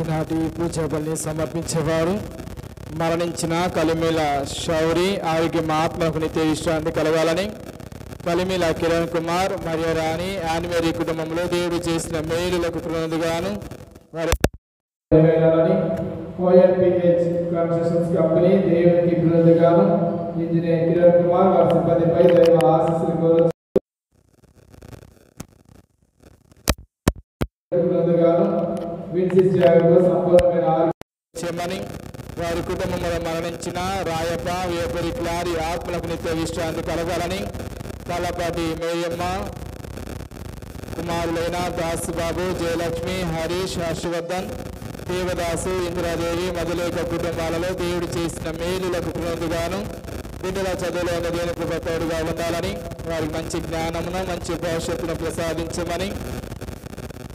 ఈనాటి పూజా బలిని సమర్పించేవారు మరణించిన కలిమిల శౌరి ఆరోగ్యం ఆత్మకు నిత్య విశ్రాంతి కలగాలని, కలిమిల కిరణ్ కుమార్ మరియు రాణి యానిమేరీ కుటుంబంలో దేవుడు చేసిన మేలులకు కృతజ్ఞతగాను వారి కంపెనీ దేవునికి కృతజ్ఞతగాను ఇంజనీర్ కిరణ్ కుమార్ వారి సిబ్బందిపై దైవ ఆశీస్సులు కోరుచు వారి కుటుంబంలో మరణించిన రాయప్ప వేపరి క్లారి ఆత్మలకు నిత్య విశ్రాంతి కలగాలని, తలపాటి మేయమ్మ కుమారులైన దాసుబాబు, జయలక్ష్మి, హరీష్, హర్షవర్ధన్, దేవదాసు, ఇందిరాదేవి మొదలైన కుటుంబాలలో దేవుడు చేసిన మేలులకు కృతజ్ఞతగాను బిడ్డల చదువులో దేవుని కృప తోడుగా ఉండాలని, వారికి మంచి జ్ఞానమును మంచి భవిష్యత్తును ప్రసాదించమని,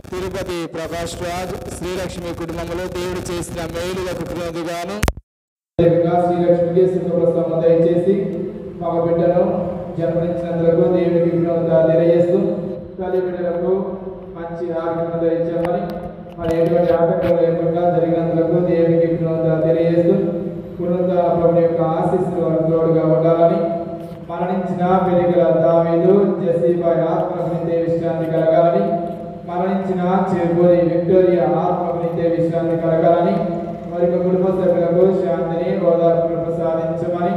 తిరుపతి ప్రకాష్ రాజ్ శ్రీలక్ష్మి కుటుంబంలో దేవుడు చేసిన మేలులకు కృతజ్ఞతగాను శ్రీలక్ష్మికి సుఖప్రసవం దయచేసి మగ బిడ్డను జన్మనిచ్చినందుకు దేవుడికి కృతజ్ఞత తెలియజేస్తూ తల్లి బిడ్డలకు మంచి ఆరోగ్యం దయచేయమని, మరి ఎటువంటి ఆటంకాలు లేకుండా జరిగినందుకు దేవుడికి కృతజ్ఞత తెలియజేస్తూ పునరుద్ధరణ ప్రభువు యొక్క ఆశీస్సులు వారికి తోడుగా ఉండాలని, మరణించిన పెరిగల దావీదు జెస్సీబాయ్ ఆత్మకు నిత్య విశ్రాంతి కలగాలని, మరణించిన చేకూరి విక్టోరియా ఆత్మకు నిత్య విశ్రాంతి కలగాలని, వారి కుటుంబ సభ్యులకు శాంతిని ఓదార్పును ప్రసాదించమని,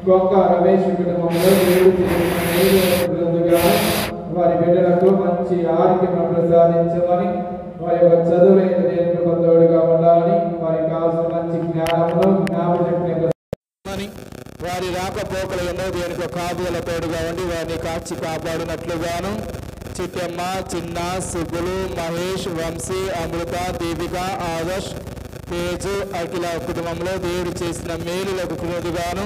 గొంగ రమేష్ కుటుంబంలో వారి బిడ్డలకు మంచి ఆరోగ్యం ప్రసాదించమని, వారి యొక్క చదువులైన దేవుని కృప తోడుగా ఉండాలని, వారికి కావాల్సిన మంచి జ్ఞానమును జ్ఞాపకశక్తిని వారి రాకపోకల ఎన్నో దేవుని కాపుదల తోడుగా ఉండి వారిని కాచి కాపాడినట్లుగాను, చిట్టమ్మ, చిన్న, సుబ్బులు, మహేష్, వంశీ, అమృత, దీపిక, ఆదర్శ్, తేజు, అఖిల కుటుంబంలో దేవుడు చేసిన మేలులకు కృతజ్ఞతగాను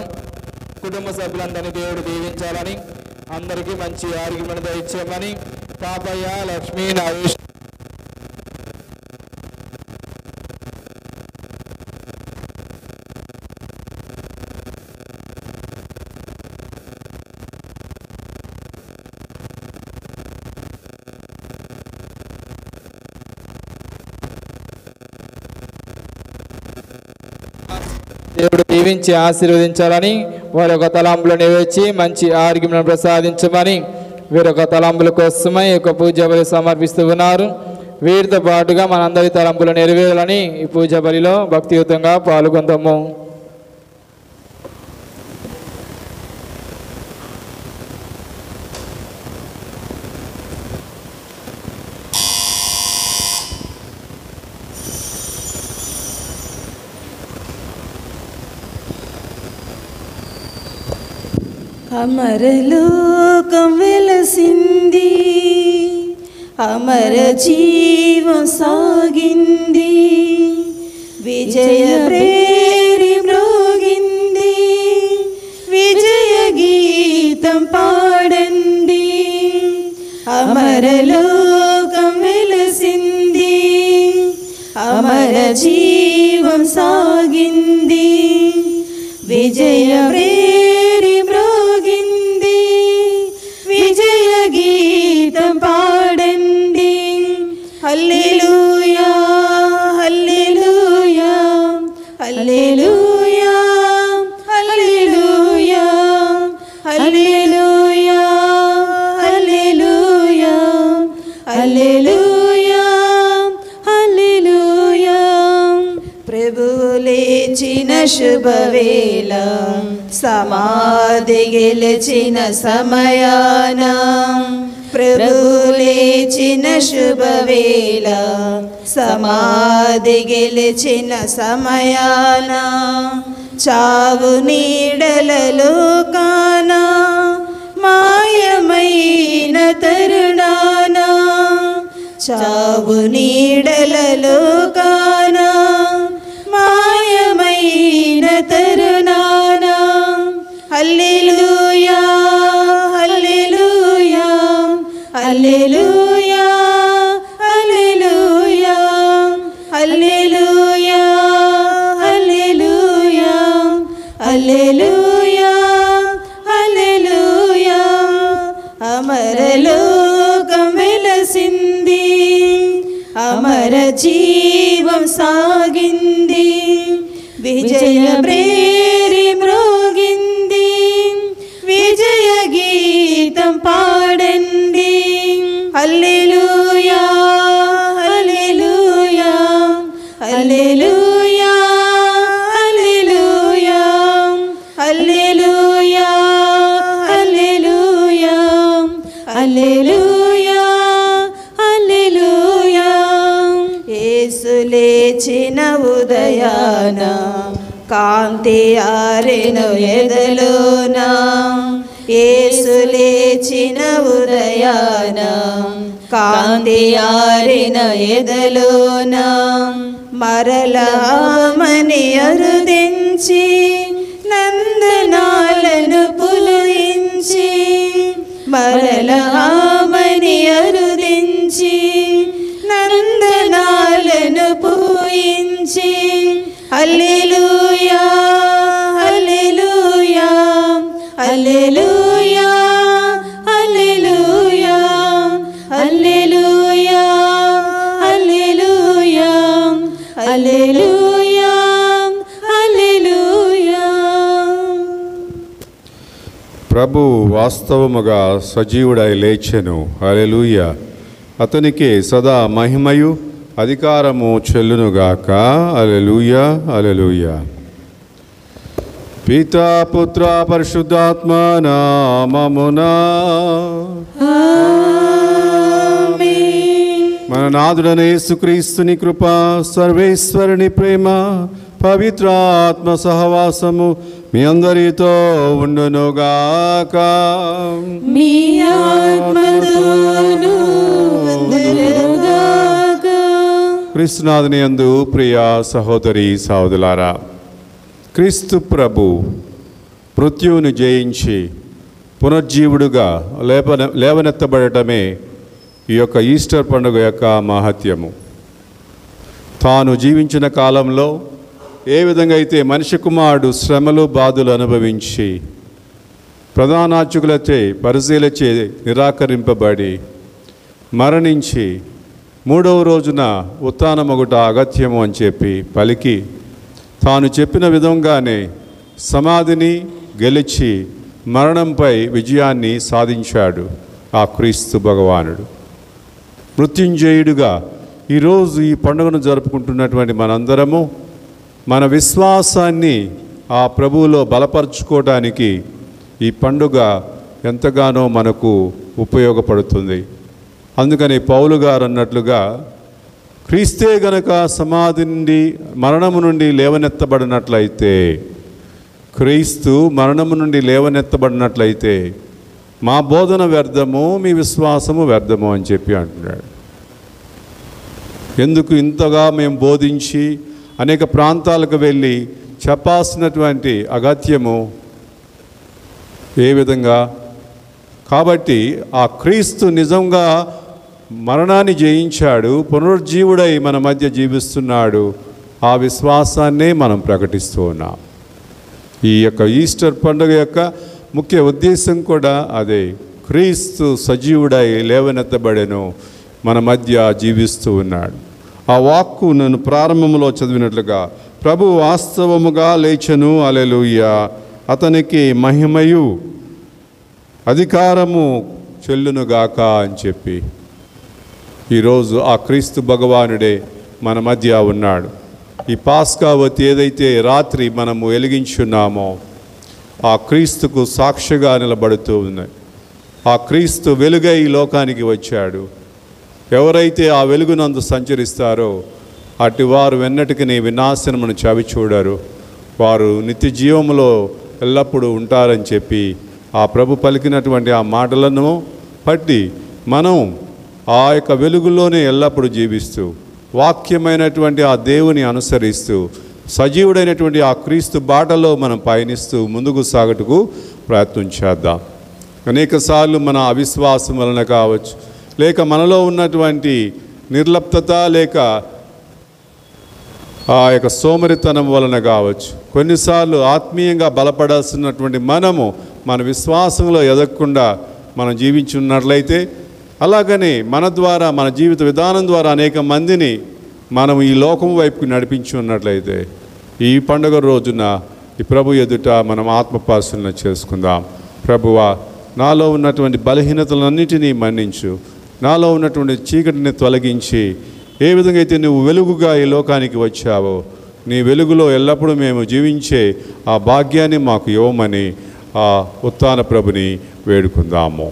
కుటుంబ సభ్యులందరినీ దేవుడు దీవించాలని, అందరికీ మంచి ఆరోగ్యమును దయచేయమని, పాపయ్య, లక్ష్మీ, నరేష్ దేవుడు దీవించి ఆశీర్వదించాలని, వారి యొక్క తలంపులు నెరవేర్చి మంచి ఆరోగ్యం ప్రసాదించమని వీరొక తలంపుల కోసమై ఈ యొక్క పూజ బలి సమర్పిస్తూ ఉన్నారు. వీరితో పాటుగా మనందరి తలంపులు నెరవేరాలని ఈ పూజ బలిలో భక్తియుతంగా పాల్గొందాము. అమరలోకం వెలసింది, అమర జీవం సాగింది, విజయ ప్రేరి మ్రోగింది, విజయ గీతం పాడండి. అమరలోకం వెలసింది, అమర జీవం సాగింది, విజయ ప్రేరి మ్రోగింది, విజయ గీతం పాడండి. హల్లెలూయా హల్లెలూయా హల్లెలూయా హల్లెలూయా హల్లెలూయా హల్లెలూయా హల్లెలూయా హల్లెలూయా. ప్రభువు లేచిన శుభవేళ, సమాధి గెలిచిన సమయాన, ప్రభువు లేచిన శుభవేళ, సమాధి గెలిచిన సమయాన, చావు నీడలలో కాన మాయమైన తరుణాన, చావు నీడలలో కాన మాయమైన తరుణాన, హల్లెలూయా హల్లెలూయా హల్లెలూయా హల్లెలూయా హల్లెలూయా హల్లెలూయా హల్లెలూయా హల్లెలూయా. అమరలోకం వెలసింది, అమర జీవం సాగింది, విజయ బ్రేరి మ్రోగింది, విజయ గీతం పాడండి. హల్లెలూయా హల్లెలూయా హల్లెలూయా హల్లెలూయా హల్లెలూయా హల్లెలూయా హల్లెలూయా హల్లెలూయా. యేసు లేచిన ఉదయాన కాంతి ఆరెను ఎదలోన, యేసు లేచిన ఉదయాన కాంతి ఆరెను ఎదలోన, మరలామని అరుదించి నందనాలను పులయించి, మరలామని అరుదించి నందనాలను పూయించి. హల్లెలూయా హల్లెలూయా హల్లెలూయా హల్లెలూయా హల్లెలూయా హల్లెలూయా హల్లెలూయా హల్లెలూయా. ప్రభు వాస్తవముగా సజీవుడై లేచెను. హల్లెలూయా. అతనికే సదా మహిమయు అధికారము చెల్లునుగాక. హల్లెలూయా హల్లెలూయా. పితా పుత్ర పరిశుద్ధాత్మ నామమునా మన నాథుడైన యేసుక్రీస్తుని కృప, సర్వేశ్వరుని ప్రేమ, పవిత్రాత్మ సహవాసము మీ అందరితో ఉండునుగాక. మీ ఆత్మతోను ఉండునుగాక. క్రీస్తునాథుని యందు ప్రియ సహోదరి సహోదరులారా, క్రీస్తు ప్రభు మృత్యువును జయించి పునర్జీవుడుగా లేవనెత్తబడటమే ఈ యొక్క ఈస్టర్ పండుగ యొక్క మహత్యము. తాను జీవించిన కాలంలో ఏ విధంగా అయితే మనిషి కుమారుడు శ్రమలు బాధలు అనుభవించి ప్రధానార్చకులచే పరిశీలచే నిరాకరింపబడి మరణించి మూడవ రోజున ఉత్థానమగుట అగత్యము అని చెప్పి పలికి తాను చెప్పిన విధంగానే సమాధిని గెలిచి మరణంపై విజయాన్ని సాధించాడు ఆ క్రీస్తు భగవానుడు. మృత్యుంజయుడుగా ఈరోజు ఈ పండుగను జరుపుకుంటున్నటువంటి మనందరము మన విశ్వాసాన్ని ఆ ప్రభువులో బలపరుచుకోవడానికి ఈ పండుగ ఎంతగానో మనకు ఉపయోగపడుతుంది. అందుకని పౌలు గారు అన్నట్లుగా క్రీస్తే గనక సమాధి నుండి మరణము నుండి లేవనెత్తబడినట్లయితే, క్రీస్తు మరణము నుండి లేవనెత్తబడినట్లయితే మా బోధన వ్యర్థము, మీ విశ్వాసము వ్యర్థము అని చెప్పి అంటున్నాడు. ఎందుకు ఇంతగా మేము బోధించి అనేక ప్రాంతాలకు వెళ్ళి చెప్పాల్సినటువంటి అగత్యము ఏ విధంగా? కాబట్టి ఆ క్రీస్తు నిజంగా మరణాన్ని జయించాడు, పునరుజ్జీవుడై మన మధ్య జీవిస్తున్నాడు. ఆ విశ్వాసాన్నే మనం ప్రకటిస్తూ ఉన్నాం. ఈ యొక్క ఈస్టర్ పండుగ యొక్క ముఖ్య ఉద్దేశం కూడా అదే. క్రీస్తు సజీవుడై లేవనెత్తబడెను, మన మధ్య జీవిస్తూ ఉన్నాడు. ఆ వాక్కు నన్ను ప్రారంభంలో చదివినట్లుగా ప్రభు వాస్తవముగా లేచెను. హల్లెలూయా. అతనికి మహిమయు అధికారము చెల్లునుగాక అని చెప్పి ఈరోజు ఆ క్రీస్తు భగవానుడే మన మధ్య ఉన్నాడు. ఈ పాస్కావతి ఏదైతే రాత్రి మనము వెలిగించున్నామో ఆ క్రీస్తుకు సాక్షిగా నిలబడుతూ ఉన్నాయి. ఆ క్రీస్తు వెలుగై ఈ లోకానికి వచ్చాడు. ఎవరైతే ఆ వెలుగునందు సంచరిస్తారో అటు వారు వెన్నటికి వినాశనమును చవి చూడరు, వారు నిత్య జీవములో ఎల్లప్పుడూ ఉంటారని చెప్పి ఆ ప్రభు పలికినటువంటి ఆ మాటలను పట్టి మనం ఆ యొక్క వెలుగులోనే ఎల్లప్పుడూ జీవిస్తూ వాక్యమైనటువంటి ఆ దేవుని అనుసరిస్తూ సజీవుడైనటువంటి ఆ క్రీస్తు బాటలో మనం పయనిస్తూ ముందుకు సాగుటకు ప్రయత్నం చేద్దాం. అనేకసార్లు మన అవిశ్వాసం వలన కావచ్చు, లేక మనలో ఉన్నటువంటి నిర్లప్తత, లేక ఆ యొక్క సోమరితనం వలన కావచ్చు, కొన్నిసార్లు ఆత్మీయంగా బలపడాల్సినటువంటి మనము మన విశ్వాసంలో ఎదగకుండా మనం జీవించున్నట్లయితే అలాగనే మన ద్వారా, మన జీవిత విధానం ద్వారా అనేక మందిని మనం ఈ లోకం వైపుకి నడిపించి ఉన్నట్లయితే ఈ పండుగ రోజున ఈ ప్రభు ఎదుట మనం ఆత్మపరిశీలన చేసుకుందాం. ప్రభువా, నాలో ఉన్నటువంటి బలహీనతలన్నిటినీ మన్నించు, నాలో ఉన్నటువంటి చీకటిని తొలగించి, ఏ విధంగా అయితే నువ్వు వెలుగుగా ఈ లోకానికి వచ్చావో నీ వెలుగులో ఎల్లప్పుడూ మేము జీవించే ఆ భాగ్యాన్ని మాకు ఇవ్వమని ఆ ఉత్థాన ప్రభుని వేడుకుందాము.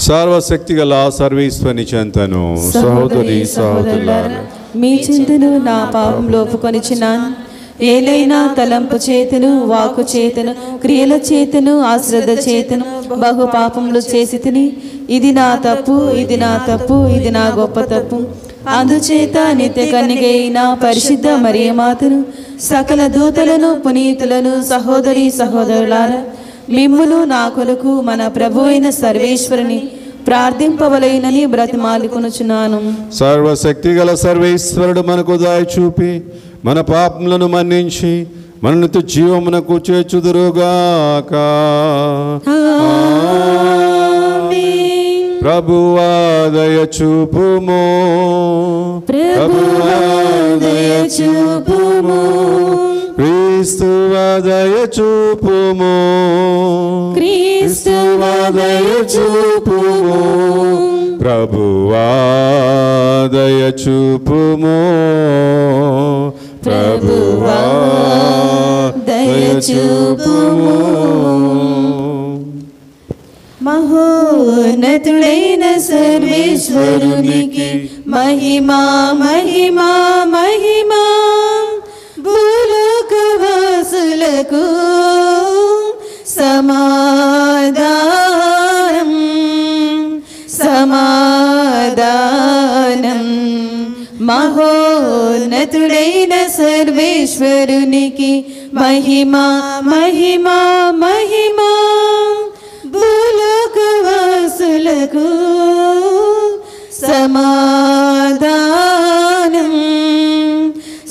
సర్వశక్తి గల సర్వేశ్వరుని చెంతను సహోదరి సహోదరులారా, మీ చింతను నా పాపంలో ఒప్పుకొనిచున్నాను. ఏలైనా తలంపు చేతను, వాకు చేతను, క్రియల చేతను, అశ్రద్ధ చేతను బహు పాపములు చేసి తిని, ఇది నా తప్పు, ఇది నా తప్పు, ఇది నా గొప్ప తప్పు. అందుచేత నిత్య కన్యకైన పరిశుద్ధ మరియమాతను, సకల దూతలను, పునీతులను, సహోదరి సహోదరులారా, మిమ్మును నా కొరకు మన ప్రభు అయిన సర్వేశ్వరుని ప్రార్థింపవలైనని బ్రతిమాలుకొనుచున్నాను. సర్వశక్తి గల సర్వేశ్వరుడు మనకు దయ చూపి మన పాపములను మన్నించి మనను జీవమునకు చేర్చుదురుగాక. ప్రభువా దయ చూపుము, ప్రభువా దయ చూపుము, క్రీస్తువా దయ చూపుము, క్రీస్తువా దయ చూపుము, ప్రభువా దయ చూపుము, ప్రభువా దయ చూపుము. మహోన్నతుడైన సర్వేశ్వరునికి మహిమా మహిమా మహిమా. భూలోకవాసులకు సమాధానం సమాధానం. మహోన్నతుడైన సర్వేశ్వరునికి మహిమా మహిమా మహిమా. భూలోకవాసులకు సమాధానం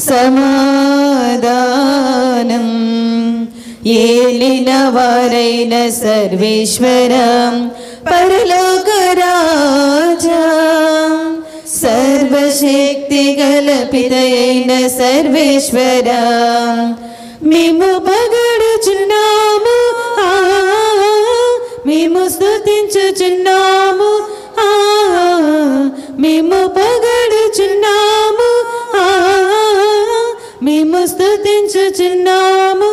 సమాధానం. ఏలిన వారైన సర్వేశ్వర పరలోక రాజా, సర్వశక్తి గల పితయైన సర్వేశ్వర, మేము పొగడుచున్నాము, మేము స్తుతించుచున్నాము, మేము పొగడుచున్నాము, మేము స్తుతించుచున్నాము.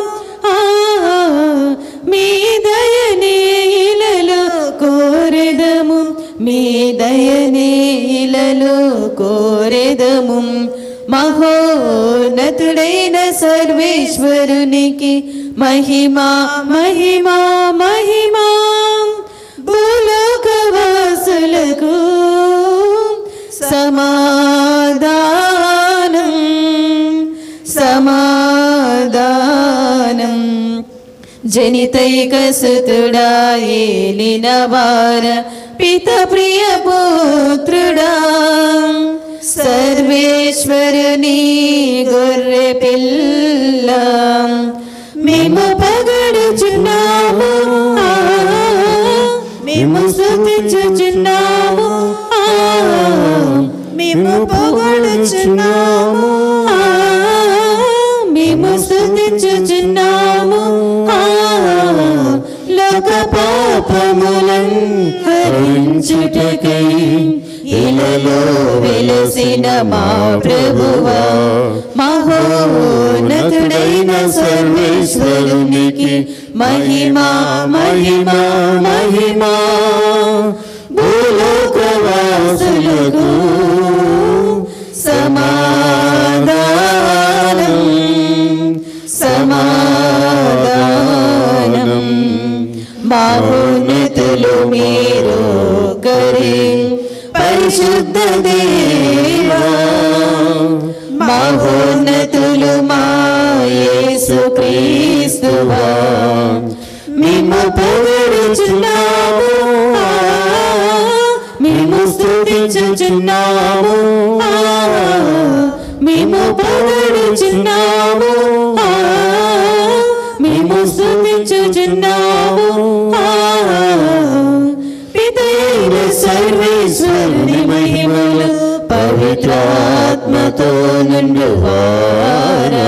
మీ దయనే ఇలలో కోరెదము, మీ దయనే ఇలలో కోరెదము. మహోన్నతుడైన సర్వేశ్వరునికి మహిమా మహిమా మహిమా. భూలోకవాసులకు సమాధానం సమాధానం. జనితైక సుతుడా ఏలిన వార పిత ప్రియ పుత్రుడా, సర్వేశ్వరుని గొర్రె పిల్ల, మేము పొగడుచున్నాము, మేము స్తుతించుచున్నాము, మేము పొగడుచున్నాము, మేము స్తుతించుచున్నాము. లోక పాపములను హరించుటకై ఇలలో వెలసిన మా ప్రభువా, మహోన్నతుడైన సర్వేశ్వరునికి మహిమా మహిమా మహిమా. భూలోకవాసులకు సమాధానం సమాధానం. మహోన్నతులు మీరు కరే పరిశుద్ధ దేవా, మహోన్నతులు మా యేసు క్రీస్తువా, మేము పొగడుచున్నాము, మేము స్తుతించుచున్నాము, మేము పొగడుచున్నాము, మేము పవిత్రాత్మతో నిండువారా.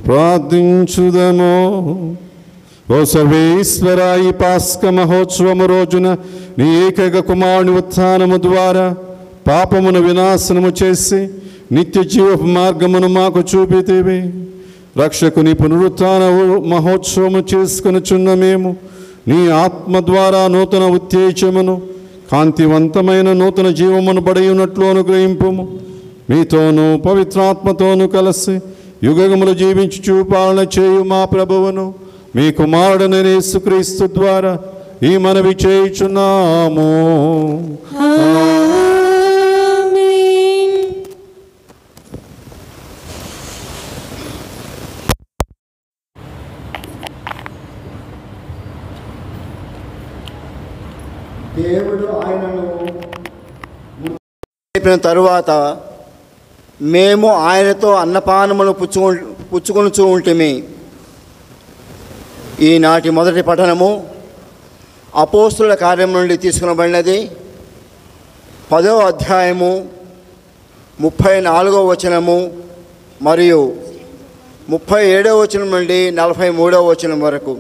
ప్రార్థించుదము. ఓ సర్వేశ్వర, ఈ పాస్క మహోత్సవము రోజున నీ ఏకైక కుమారుని ఉత్థానము ద్వారా పాపమును వినాశనము చేసి నిత్య జీవపు మార్గమును మాకు చూపితేవి. రక్షకుని పునరుత్థాన మహోత్సవము చేసుకొనుచున్న మేము నీ ఆత్మ ద్వారా నూతన ఉత్తేజమును, కాంతివంతమైన నూతన జీవమును పడి ఉన్నట్లు అనుగ్రహింపుము. మీతోనూ పవిత్రాత్మతోనూ కలిసి యుగములు జీవించుచు పాలన చేయు మా ప్రభువును మీ కుమారుడైన యేసుక్రీస్తు ద్వారా ఈ మనవి చేయుచున్నాము. దేవుడు ఆయనను చెప్పిన తరువాత మేము ఆయనతో అన్నపానములు పుచ్చుకొనుచూ ఉంటిమి. ఈనాటి మొదటి పఠనము అపోస్తుల కార్యం నుండి తీసుకునబడినది. 10వ అధ్యాయము 34వ వచనము మరియు 37వ వచనం నుండి 43వ వచనం వరకు.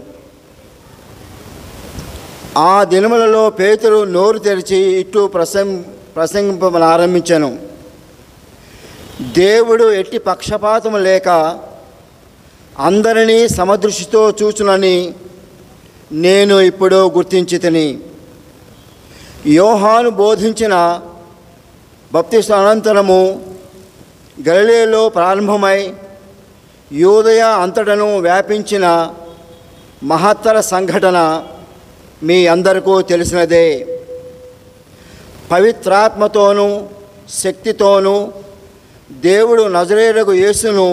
ఆ దినములలో పేతురు నోరు తెరిచి ఇట్లు ప్రసంగింపనారంభించెను. దేవుడు ఎట్టి పక్షపాతము లేక అందరినీ సమదృష్టితో చూచునని నేను ఇప్పుడు గుర్తించితిని. యోహాను బోధించిన బప్తిస్మ అనంతరము గలిలయలో ప్రారంభమై యూదయ అంతటను వ్యాపించిన మహత్తర సంఘటన మీ అందరికీ తెలిసినదే. పవిత్రాత్మతోనూ శక్తితోనూ దేవుడు నజరేయుడగు యేసును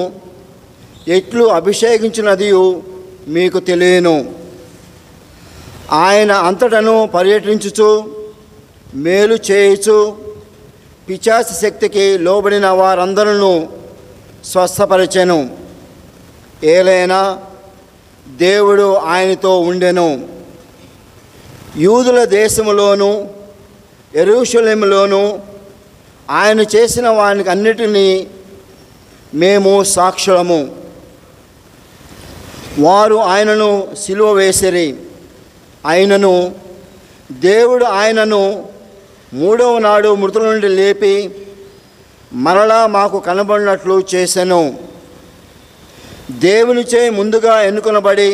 ఎట్లు అభిషేకించినదియు మీకు తెలియను. ఆయన అంతటను పర్యటించుచు మేలు చేయుచు పిశాచ శక్తికి లోబడిన వారందరూ స్వస్థపరిచెను. ఏలైనా దేవుడు ఆయనతో ఉండెను. యూదుల దేశములోను యెరూషలేములోను ఆయన చేసిన వానికి అన్నిటినీ మేము సాక్షులము. వారు ఆయనను సిలువ వేసిరి. ఆయనను దేవుడు ఆయనను 3వ నాడు మృతుల నుండి లేపి మరలా మాకు కనబడినట్లు చేసెను. దేవునిచే ముందుగా ఎన్నుకొనబడి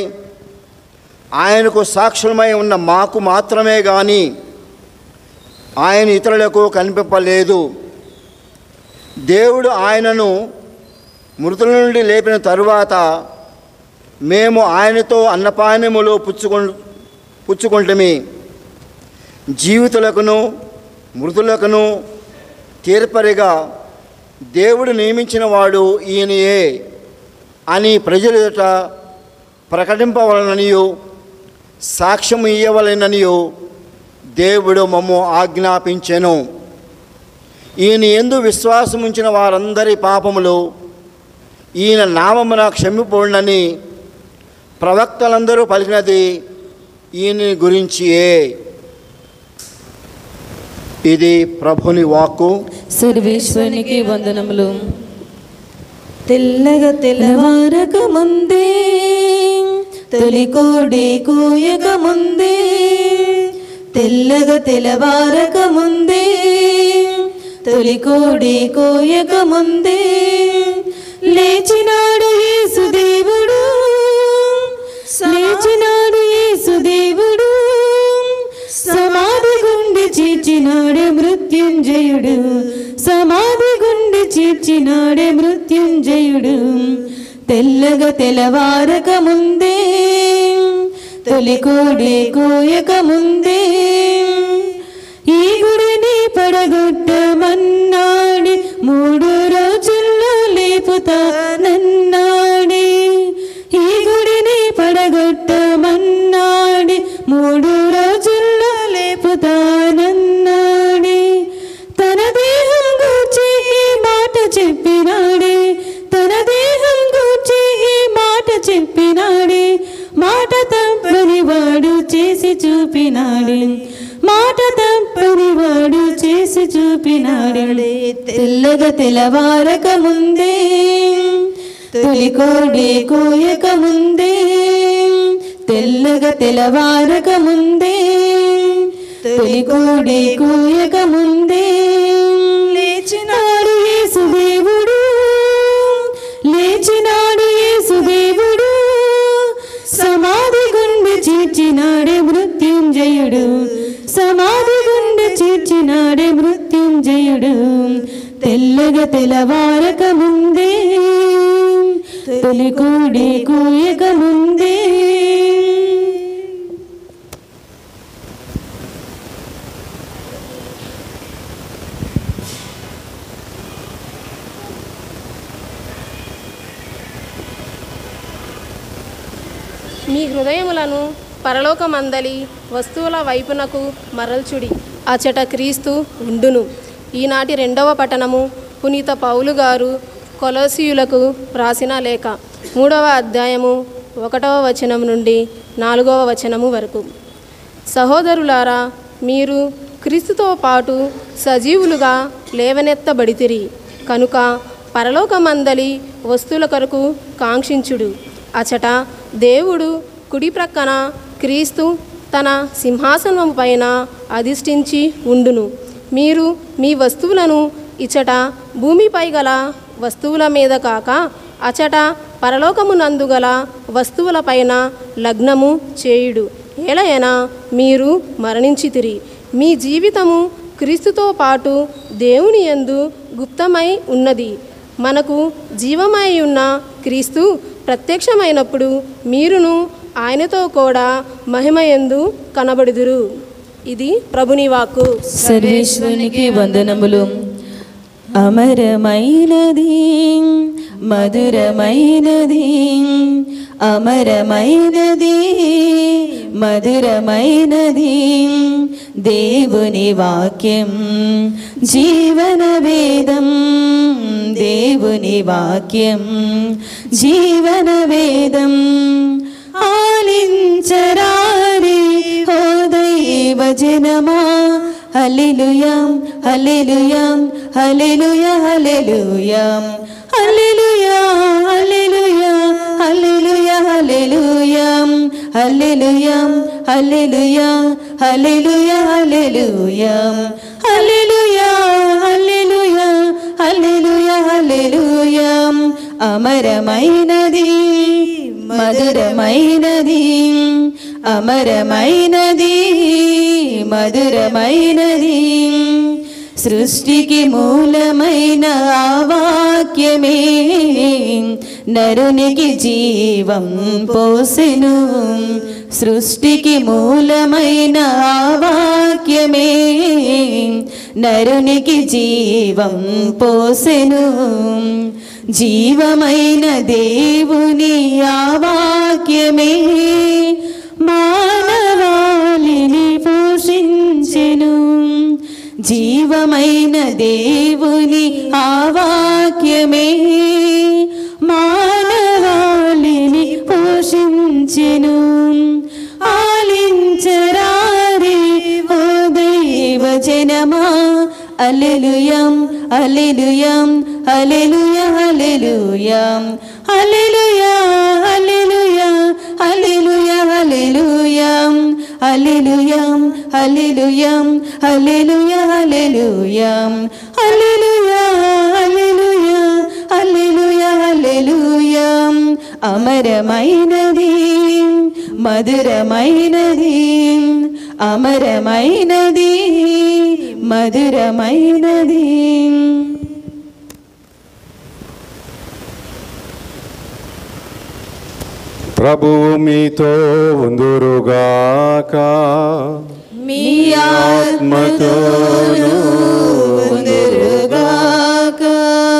ఆయనకు సాక్షులమై ఉన్న మాకు మాత్రమే గాని ఆయన ఇతరులకు కనిపింపలేదు. దేవుడు ఆయనను మృతుల నుండి లేపిన తరువాత మేము ఆయనతో అన్నపానములు పుచ్చుకుంటమి. జీవితులకును మృతులకును తీర్పరిగా దేవుడు నియమించిన వాడు ఈయనయే అని ప్రజల ఎదుట ప్రకటింపవలననియు సాక్ష్యం ఇయ్యవలెననియు దేవుడు మమ్ము ఆజ్ఞాపించెను. ఈయన యందు విశ్వాసముంచిన వారందరి పాపములు ఈయన నామమున క్షమింపబడునని ప్రవక్తలందరూ పలికినది ఈయన గురించియే. ఇది ప్రభుని వాక్కు. సర్వేశ్వరునికి వందనములు. తెల్లగా తెల్లవారక ముందే తొలి కోడి కూయక ముందే, తెల్లగా తెల్లవారక ముందే తొలి కోడి కోయక ముందే లేచినాడు యేసుదేవుడు, లేచినాడు యేసుదేవుడు, సమాధి గుండె చీర్చినాడే మృత్యుంజయుడు, సమాధి గుండె చీర్చినాడే మృత్యుంజయుడు. తెల్లగా తెల్లవారక ముందే తొలి కోడి కోయక ముందే ఈ గుడిని పడగొట్టమన్నాడే, 3 రోజుల్లో లేపుతానన్నాడే. ఈ గుడిని పడగొట్టమన్నాడే, 3 రోజుల్లో చెప్పినాడే, మాట తప్పని వాడు చేసి చూపినాడే, మాట తప్పని వాడు చేసి చూపినాడే. తెల్లగా తెల్లవారక ముందే, తొలి కోడి కోయక ముందే, తెల్లగా తెల్లవారక ముందే, తొలి కోడి కోయక ముందే లేచినాడు యేసుదేవుడు, లేచినాడు యేసుదేవుడు, సమాధి గుండె చీర్చినాడే మృత్యుంజయుడు, సమాధి గుండె చీర్చినాడే మృత్యుంజయుడు. తెల్లగా తెల్లవారక ముందే, తొలి కోడి కోయక ముందే. మీ హృదయములను పరలోకమందలి వస్తువుల వైపునకు మరల్చుడి, అచట క్రీస్తు ఉండును. ఈనాటి రెండవ పఠనము పునీత పౌలు గారు కొలొసీయులకు వ్రాసిన లేఖ, 3వ అధ్యాయము 1వ వచనం నుండి 4వ వచనము వరకు. సహోదరులారా, మీరు క్రీస్తుతో పాటు సజీవులుగా లేవనెత్తబడితిరి కనుక పరలోకమందలి వస్తువుల కొరకు కాంక్షించుడు. అచట దేవుడు కుడి ప్రక్కన క్రీస్తు తన సింహాసనము పైన అధిష్ఠించి ఉండును. మీరు మీ వస్తువులను ఇచట భూమిపై గల వస్తువుల మీద కాక అచట పరలోకమునందు గల వస్తువులపైన లగ్నము చేయుడు. ఏలయనా మీరు మరణించితిరి, మీ జీవితము క్రీస్తుతో పాటు దేవుని యందు గుప్తమై ఉన్నది. మనకు జీవమై ఉన్న క్రీస్తు ప్రత్యక్షమైనప్పుడు మీరును ఆయనతో కూడా మహిమయందు కనబడుదురు. ఇది ప్రభుని వాక్కు. సర్వేశ్వరునికి వందనములు. అమరమైనది, మధురమైనది, అమరమైనది, మధురమైనది దేవుని వాక్యం, జీవన వేదం, దేవుని వాక్యం జీవన వేదం. ఆలించరారే ఓ దైవ జనమా, హల్లెలూయా హల్లెలూయా హల్లెలూయా హల్లెలూయా హల్లెలూయా హల్లెలూయా హల్లెలూయా హల్లెలూయా హల్లెలూయా హల్లెలూయా హల్లెలూయా హల్లెలూయా హల్లెలూయా హల్లెలూయా హల్లెలూయా హల్లెలూయా. అమరమైనది, మధురమైనది, అమరమైనది, మధురమైనది సృష్టికి మూలమైన ఆ వాక్యమే నరునికి జీవం పోసెను. సృష్టికి మూలమైన ఆ వాక్యమే నరునికి జీవం పోసెను. జీవమైన దేవుని ఆ వాక్యమే మానవాళిని పోషించెను. జీవమైన దేవుని ఆ వాక్యమే మానవాళిని పోషించెను. ఆలించరారే ఓ దైవ జనమా, హల్లెలూయా హల్లెలూయా హల్లెలూయా హల్లెలూయా హల్లెలూయా హల్లెలూయా హల్లెలూయా హల్లెలూయా హల్లెలూయా హల్లెలూయా హల్లెలూయా హల్లెలూయా హల్లెలూయా హల్లెలూయా హల్లెలూయా హల్లెలూయా. అమరమైనది, మధురమైనది, అమరమైనది, మధురమైనది. ప్రభువు మీతో ఉందురుగాక, మీ ఆత్మతోనూ ఉందురుగాక.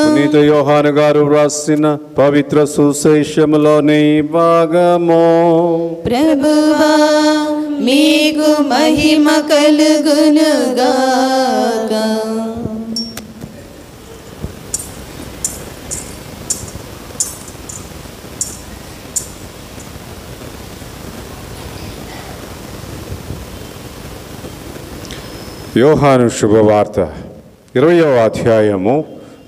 పునీత యోహాను గారు వ్రాసిన పవిత్ర సువిశేషములోని భాగము. ప్రభువా మీకు మహిమ కలుగునుగాక. యోహాను శుభవార్త 20వ అధ్యాయము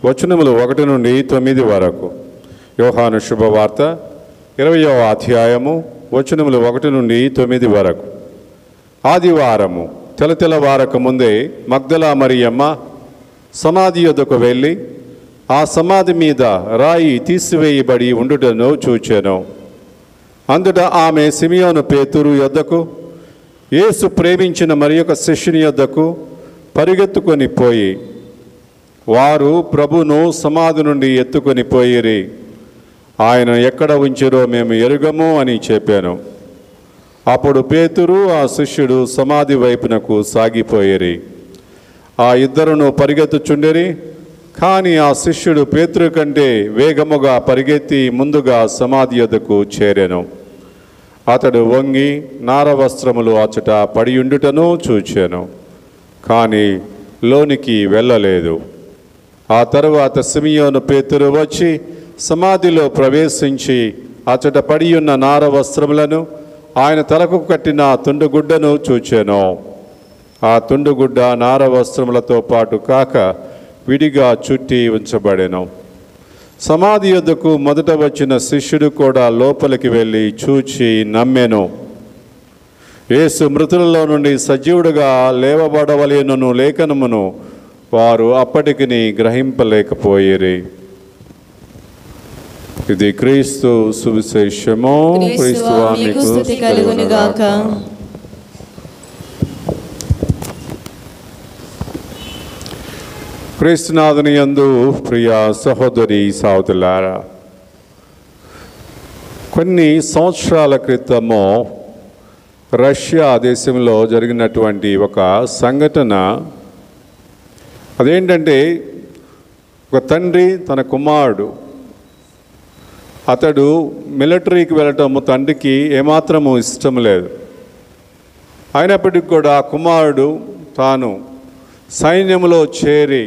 వచనములు 1 నుండి 9 వరకు. యోహాను శుభవార్త 20వ అధ్యాయము వచనములు 1 నుండి 9 వరకు. ఆదివారము తెల్లవారక ముందే మగ్దలా మరియమ్మ సమాధి యొద్దకు వెళ్ళి ఆ సమాధి మీద రాయి తీసివేయబడి ఉండుటను చూచెను. అందుట ఆమె సిమియోను పేతురు యొద్దకు, యేసు ప్రేమించిన మరి ఒక శిష్యుని యొద్దకు పరిగెత్తుకొని పోయి వారు ప్రభును సమాధి నుండి ఎత్తుకొని పోయిరి, ఆయన ఎక్కడ ఉంచిరో మేము ఎరుగము అని చెప్పాను. అప్పుడు పేతురు ఆ శిష్యుడు సమాధి వైపునకు సాగిపోయిరి. ఆ ఇద్దరును పరిగెత్తుచుండిరి. కానీ ఆ శిష్యుడు పేతురు కంటే వేగముగా పరిగెత్తి ముందుగా సమాధి యొద్దకు చేరెను. అతడు వంగి నారవస్త్రములు అచ్చట పడియుండుటను చూచెను, కానీ లోనికి వెళ్ళలేదు. ఆ తరువాత సిమియోను పేతురు వచ్చి సమాధిలో ప్రవేశించి అచ్చట పడియున్న నారవస్త్రములను, ఆయన తలకు కట్టిన తుండుగుడ్డను చూచెను. ఆ తుండుగుడ్డ నారవస్త్రములతో పాటు కాక విడిగా చుట్టి ఉంచబడెను. సమాధి యొద్దకు మొదట వచ్చిన శిష్యుడు కూడా లోపలికి వెళ్ళి చూచి నమ్మెను. యేసు మృతులలో నుండి సజీవుడుగా లేవబడవలెనను లేఖనమును వారు అప్పటికి గ్రహింపలేకపోయిరి. ఇది క్రీస్తు సువిశేషము. క్రీస్తువా మీకు స్తుతి కలుగును గాక. క్రీస్తునాథుని యందు ప్రియ సహోదరి సహోదరులారా, కొన్ని సంవత్సరాల క్రితము రష్యా దేశంలో జరిగినటువంటి ఒక సంఘటన. అదేంటంటే, ఒక తండ్రి తన కుమారుడు, అతడు మిలిటరీకి వెళ్ళటము తండ్రికి ఏమాత్రము ఇష్టం లేదు. అయినప్పటికీ కూడా కుమారుడు తాను సైన్యంలో చేరి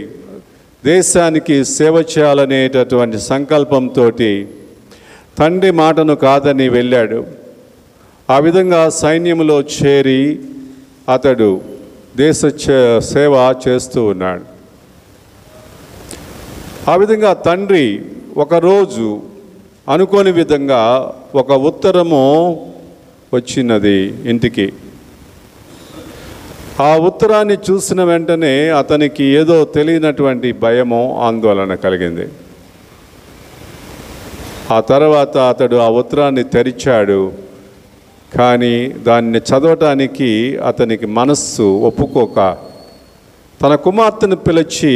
దేశానికి సేవ చేయాలనేటటువంటి సంకల్పంతో తండ్రి మాటను కాదని వెళ్ళాడు. ఆ విధంగా సైన్యంలో చేరి అతడు దేశ సేవ చేస్తూ ఉన్నాడు. ఆ విధంగా తండ్రి ఒకరోజు అనుకోని విధంగా ఒక ఉత్తరము వచ్చినది ఇంటికి. ఆ ఉత్తరాన్ని చూసిన వెంటనే అతనికి ఏదో తెలియనటువంటి భయము, ఆందోళన కలిగింది. ఆ తర్వాత అతడు ఆ ఉత్తరాన్ని తెరిచాడు. కానీ దాన్ని చదవటానికి అతనికి మనస్సు ఒప్పుకోక తన కుమార్తెను పిలిచి,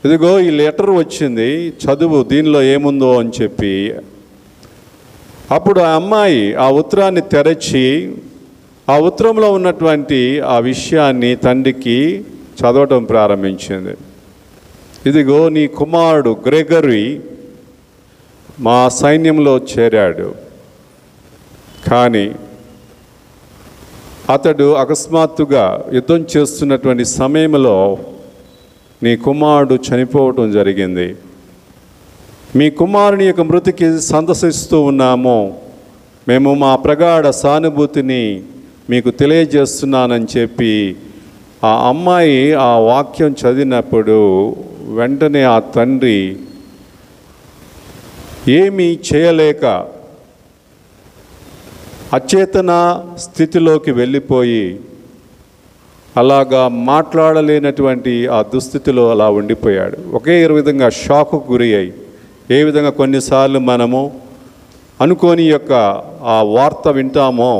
ఇదిగో ఈ లెటర్ వచ్చింది, చదువు, దీనిలో ఏముందో అని చెప్పి. అప్పుడు ఆ అమ్మాయి ఆ ఉత్తరాన్ని తెరచి ఆ ఉత్తరంలో ఉన్నటువంటి ఆ విషయాన్ని తండ్రికి చదవటం ప్రారంభించింది. ఇదిగో నీ కుమారుడు గ్రెగరీ మా సైన్యంలో చేరాడు, కానీ అతడు అకస్మాత్తుగా యుద్ధం చేస్తున్నటువంటి సమయంలో నీ కుమారుడు చనిపోవటం జరిగింది. మీ కుమారుని యొక్క మృతికి సంతసిస్తూ ఉన్నాము. మేము మా ప్రగాఢ సానుభూతిని మీకు తెలియజేస్తున్నానని చెప్పి ఆ అమ్మాయి ఆ వాక్యం చదివినప్పుడు వెంటనే ఆ తండ్రి ఏమీ చేయలేక అచేతన స్థితిలోకి వెళ్ళిపోయి అలాగా మాట్లాడలేనటువంటి ఆ దుస్థితిలో అలా ఉండిపోయాడు. ఒకే విధంగా షాక్కు గురి అయి, ఏ విధంగా కొన్నిసార్లు మనము అనుకోని యొక్క ఆ వార్త వింటామో,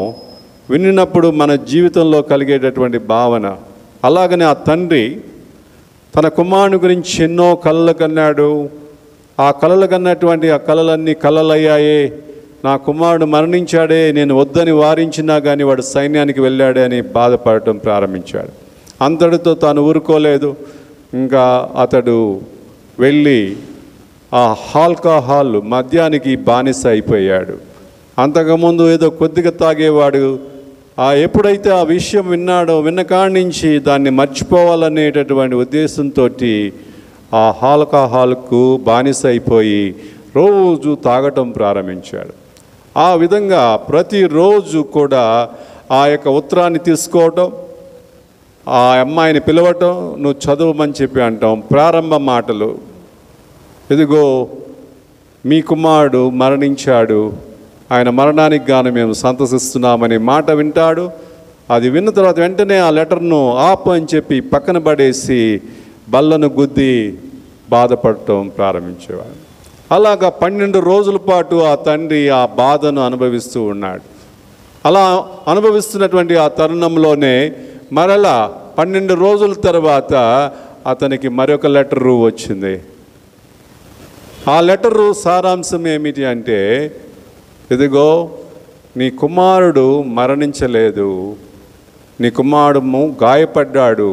విన్నప్పుడు మన జీవితంలో కలిగేటటువంటి భావన, అలాగనే ఆ తండ్రి తన కుమారుని గురించి ఎన్నో కలలు కన్నాడు. ఆ కలలు కన్నటువంటి ఆ కలలన్నీ కలలయ్యాయే. నా కుమారుడు మరణించాడే, నేను వద్దని వారించినా కానీ వాడు సైన్యానికి వెళ్ళాడే అని బాధపడటం ప్రారంభించాడు. అంతటితో తాను ఊరుకోలేదు. ఇంకా అతడు వెళ్ళి ఆ ఆల్కహాల్ మద్యానికి బానిస అయిపోయాడు. అంతకుముందు ఏదో కొద్దిగా తాగేవాడు. ఎప్పుడైతే ఆ విషయం విన్న కాడి నుంచి దాన్ని మర్చిపోవాలనేటటువంటి ఉద్దేశంతో ఆ ఆల్కహాల్కు బానిస అయిపోయి రోజు తాగటం ప్రారంభించాడు. ఆ విధంగా ప్రతిరోజు కూడా ఆ యొక్క ఉత్తరాన్ని తీసుకోవటం, ఆ అమ్మాయిని పిలవటం, నువ్వు చదువుమని చెప్పి అంటాం. ప్రారంభ మాటలు, ఇదిగో మీ కుమారుడు మరణించాడు, ఆయన మరణానికి గాను మేము సంతసిస్తున్నామని మాట వింటాడు. అది విన్న తర్వాత వెంటనే ఆ లెటర్ను ఆపు అని చెప్పి పక్కన పడేసి బల్లను గుద్ది బాధపడటం ప్రారంభించేవాడు. అలాగా 12 రోజుల పాటు ఆ తండ్రి ఆ బాధను అనుభవిస్తూ ఉన్నాడు. అలా అనుభవిస్తున్నటువంటి ఆ తరుణంలోనే మరలా 12 రోజుల తర్వాత అతనికి మరొక లెటరు వచ్చింది. ఆ లెటరు సారాంశం ఏమిటి అంటే, ఇదిగో నీ కుమారుడు మరణించలేదు, నీ కుమారుడు గాయపడ్డాడు,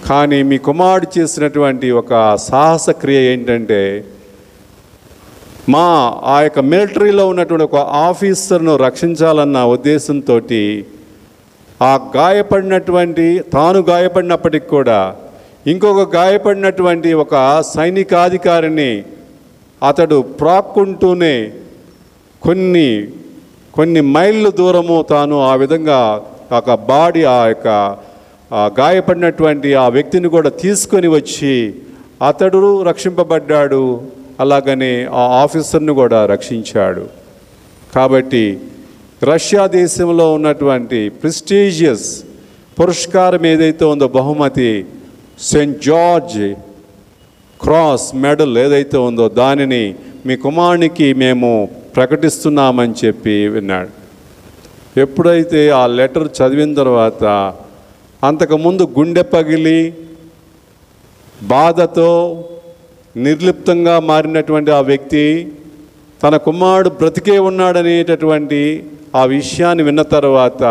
కానీ మీ కుమారుడు చేసినటువంటి ఒక సాహస క్రియ ఏంటంటే, ఆ యొక్క మిలిటరీలో ఉన్నటువంటి ఒక ఆఫీసర్ను రక్షించాలన్న ఉద్దేశంతో ఆ గాయపడినటువంటి, తాను గాయపడినప్పటికి కూడా ఇంకొక గాయపడినటువంటి ఒక సైనికాధికారిని అతడు ప్రాక్కుంటూనే కొన్ని మైళ్ళు దూరము తాను ఆ విధంగా ఒక బాడీ, ఆ యొక్క గాయపడినటువంటి ఆ వ్యక్తిని కూడా తీసుకొని వచ్చి అతడు రక్షింపబడ్డాడు. అలాగనే ఆ ఆఫీసర్ను కూడా రక్షించాడు. కాబట్టి రష్యా దేశంలో ఉన్నటువంటి ప్రెస్టీజియస్ పురస్కారం ఏదైతే ఉందో, బహుమతి, సెయింట్ జార్జ్ క్రాస్ మెడల్ ఏదైతే ఉందో, దానిని మీ కుమారునికి మేము ప్రకటిస్తున్నామని చెప్పి విన్నాడు. ఎప్పుడైతే ఆ లెటర్ చదివిన తర్వాత, అంతకుముందు గుండె పగిలి బాధతో నిర్లిప్తంగా మారినటువంటి ఆ వ్యక్తి తన కుమారుడు బ్రతికే ఉన్నాడనేటటువంటి ఆ విషయాన్ని విన్న తర్వాత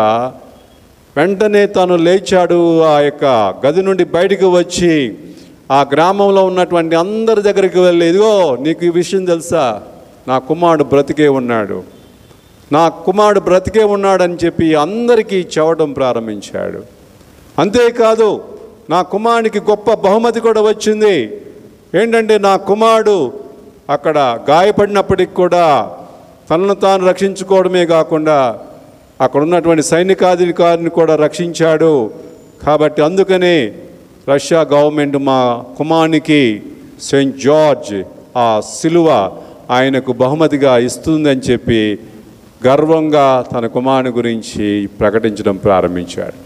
వెంటనే తాను లేచాడు. ఆ యొక్క గది నుండి బయటకు వచ్చి ఆ గ్రామంలో ఉన్నటువంటి అందరి దగ్గరికి వెళ్ళి, ఇదిగో నీకు ఈ విషయం తెలుసా, నా కుమారుడు బ్రతికే ఉన్నాడు, నా కుమారుడు బ్రతికే ఉన్నాడని చెప్పి అందరికీ చెప్పడం ప్రారంభించాడు. అంతేకాదు, నా కుమారునికి గొప్ప బహుమతి కూడా వచ్చింది. ఏంటంటే, నా కుమారుడు అక్కడ గాయపడినప్పటికి కూడా తనను తాను రక్షించుకోవడమే కాకుండా అక్కడ ఉన్నటువంటి సైనికాధికారిని కూడా రక్షించాడు. కాబట్టి అందుకనే రష్యా గవర్నమెంట్ మా కుమారునికి సెయింట్ జార్జ్ ఆ సిలువ ఆయనకు బహుమతిగా ఇస్తుందని చెప్పి గర్వంగా తన కుమారుని గురించి ప్రకటించడం ప్రారంభించాడు.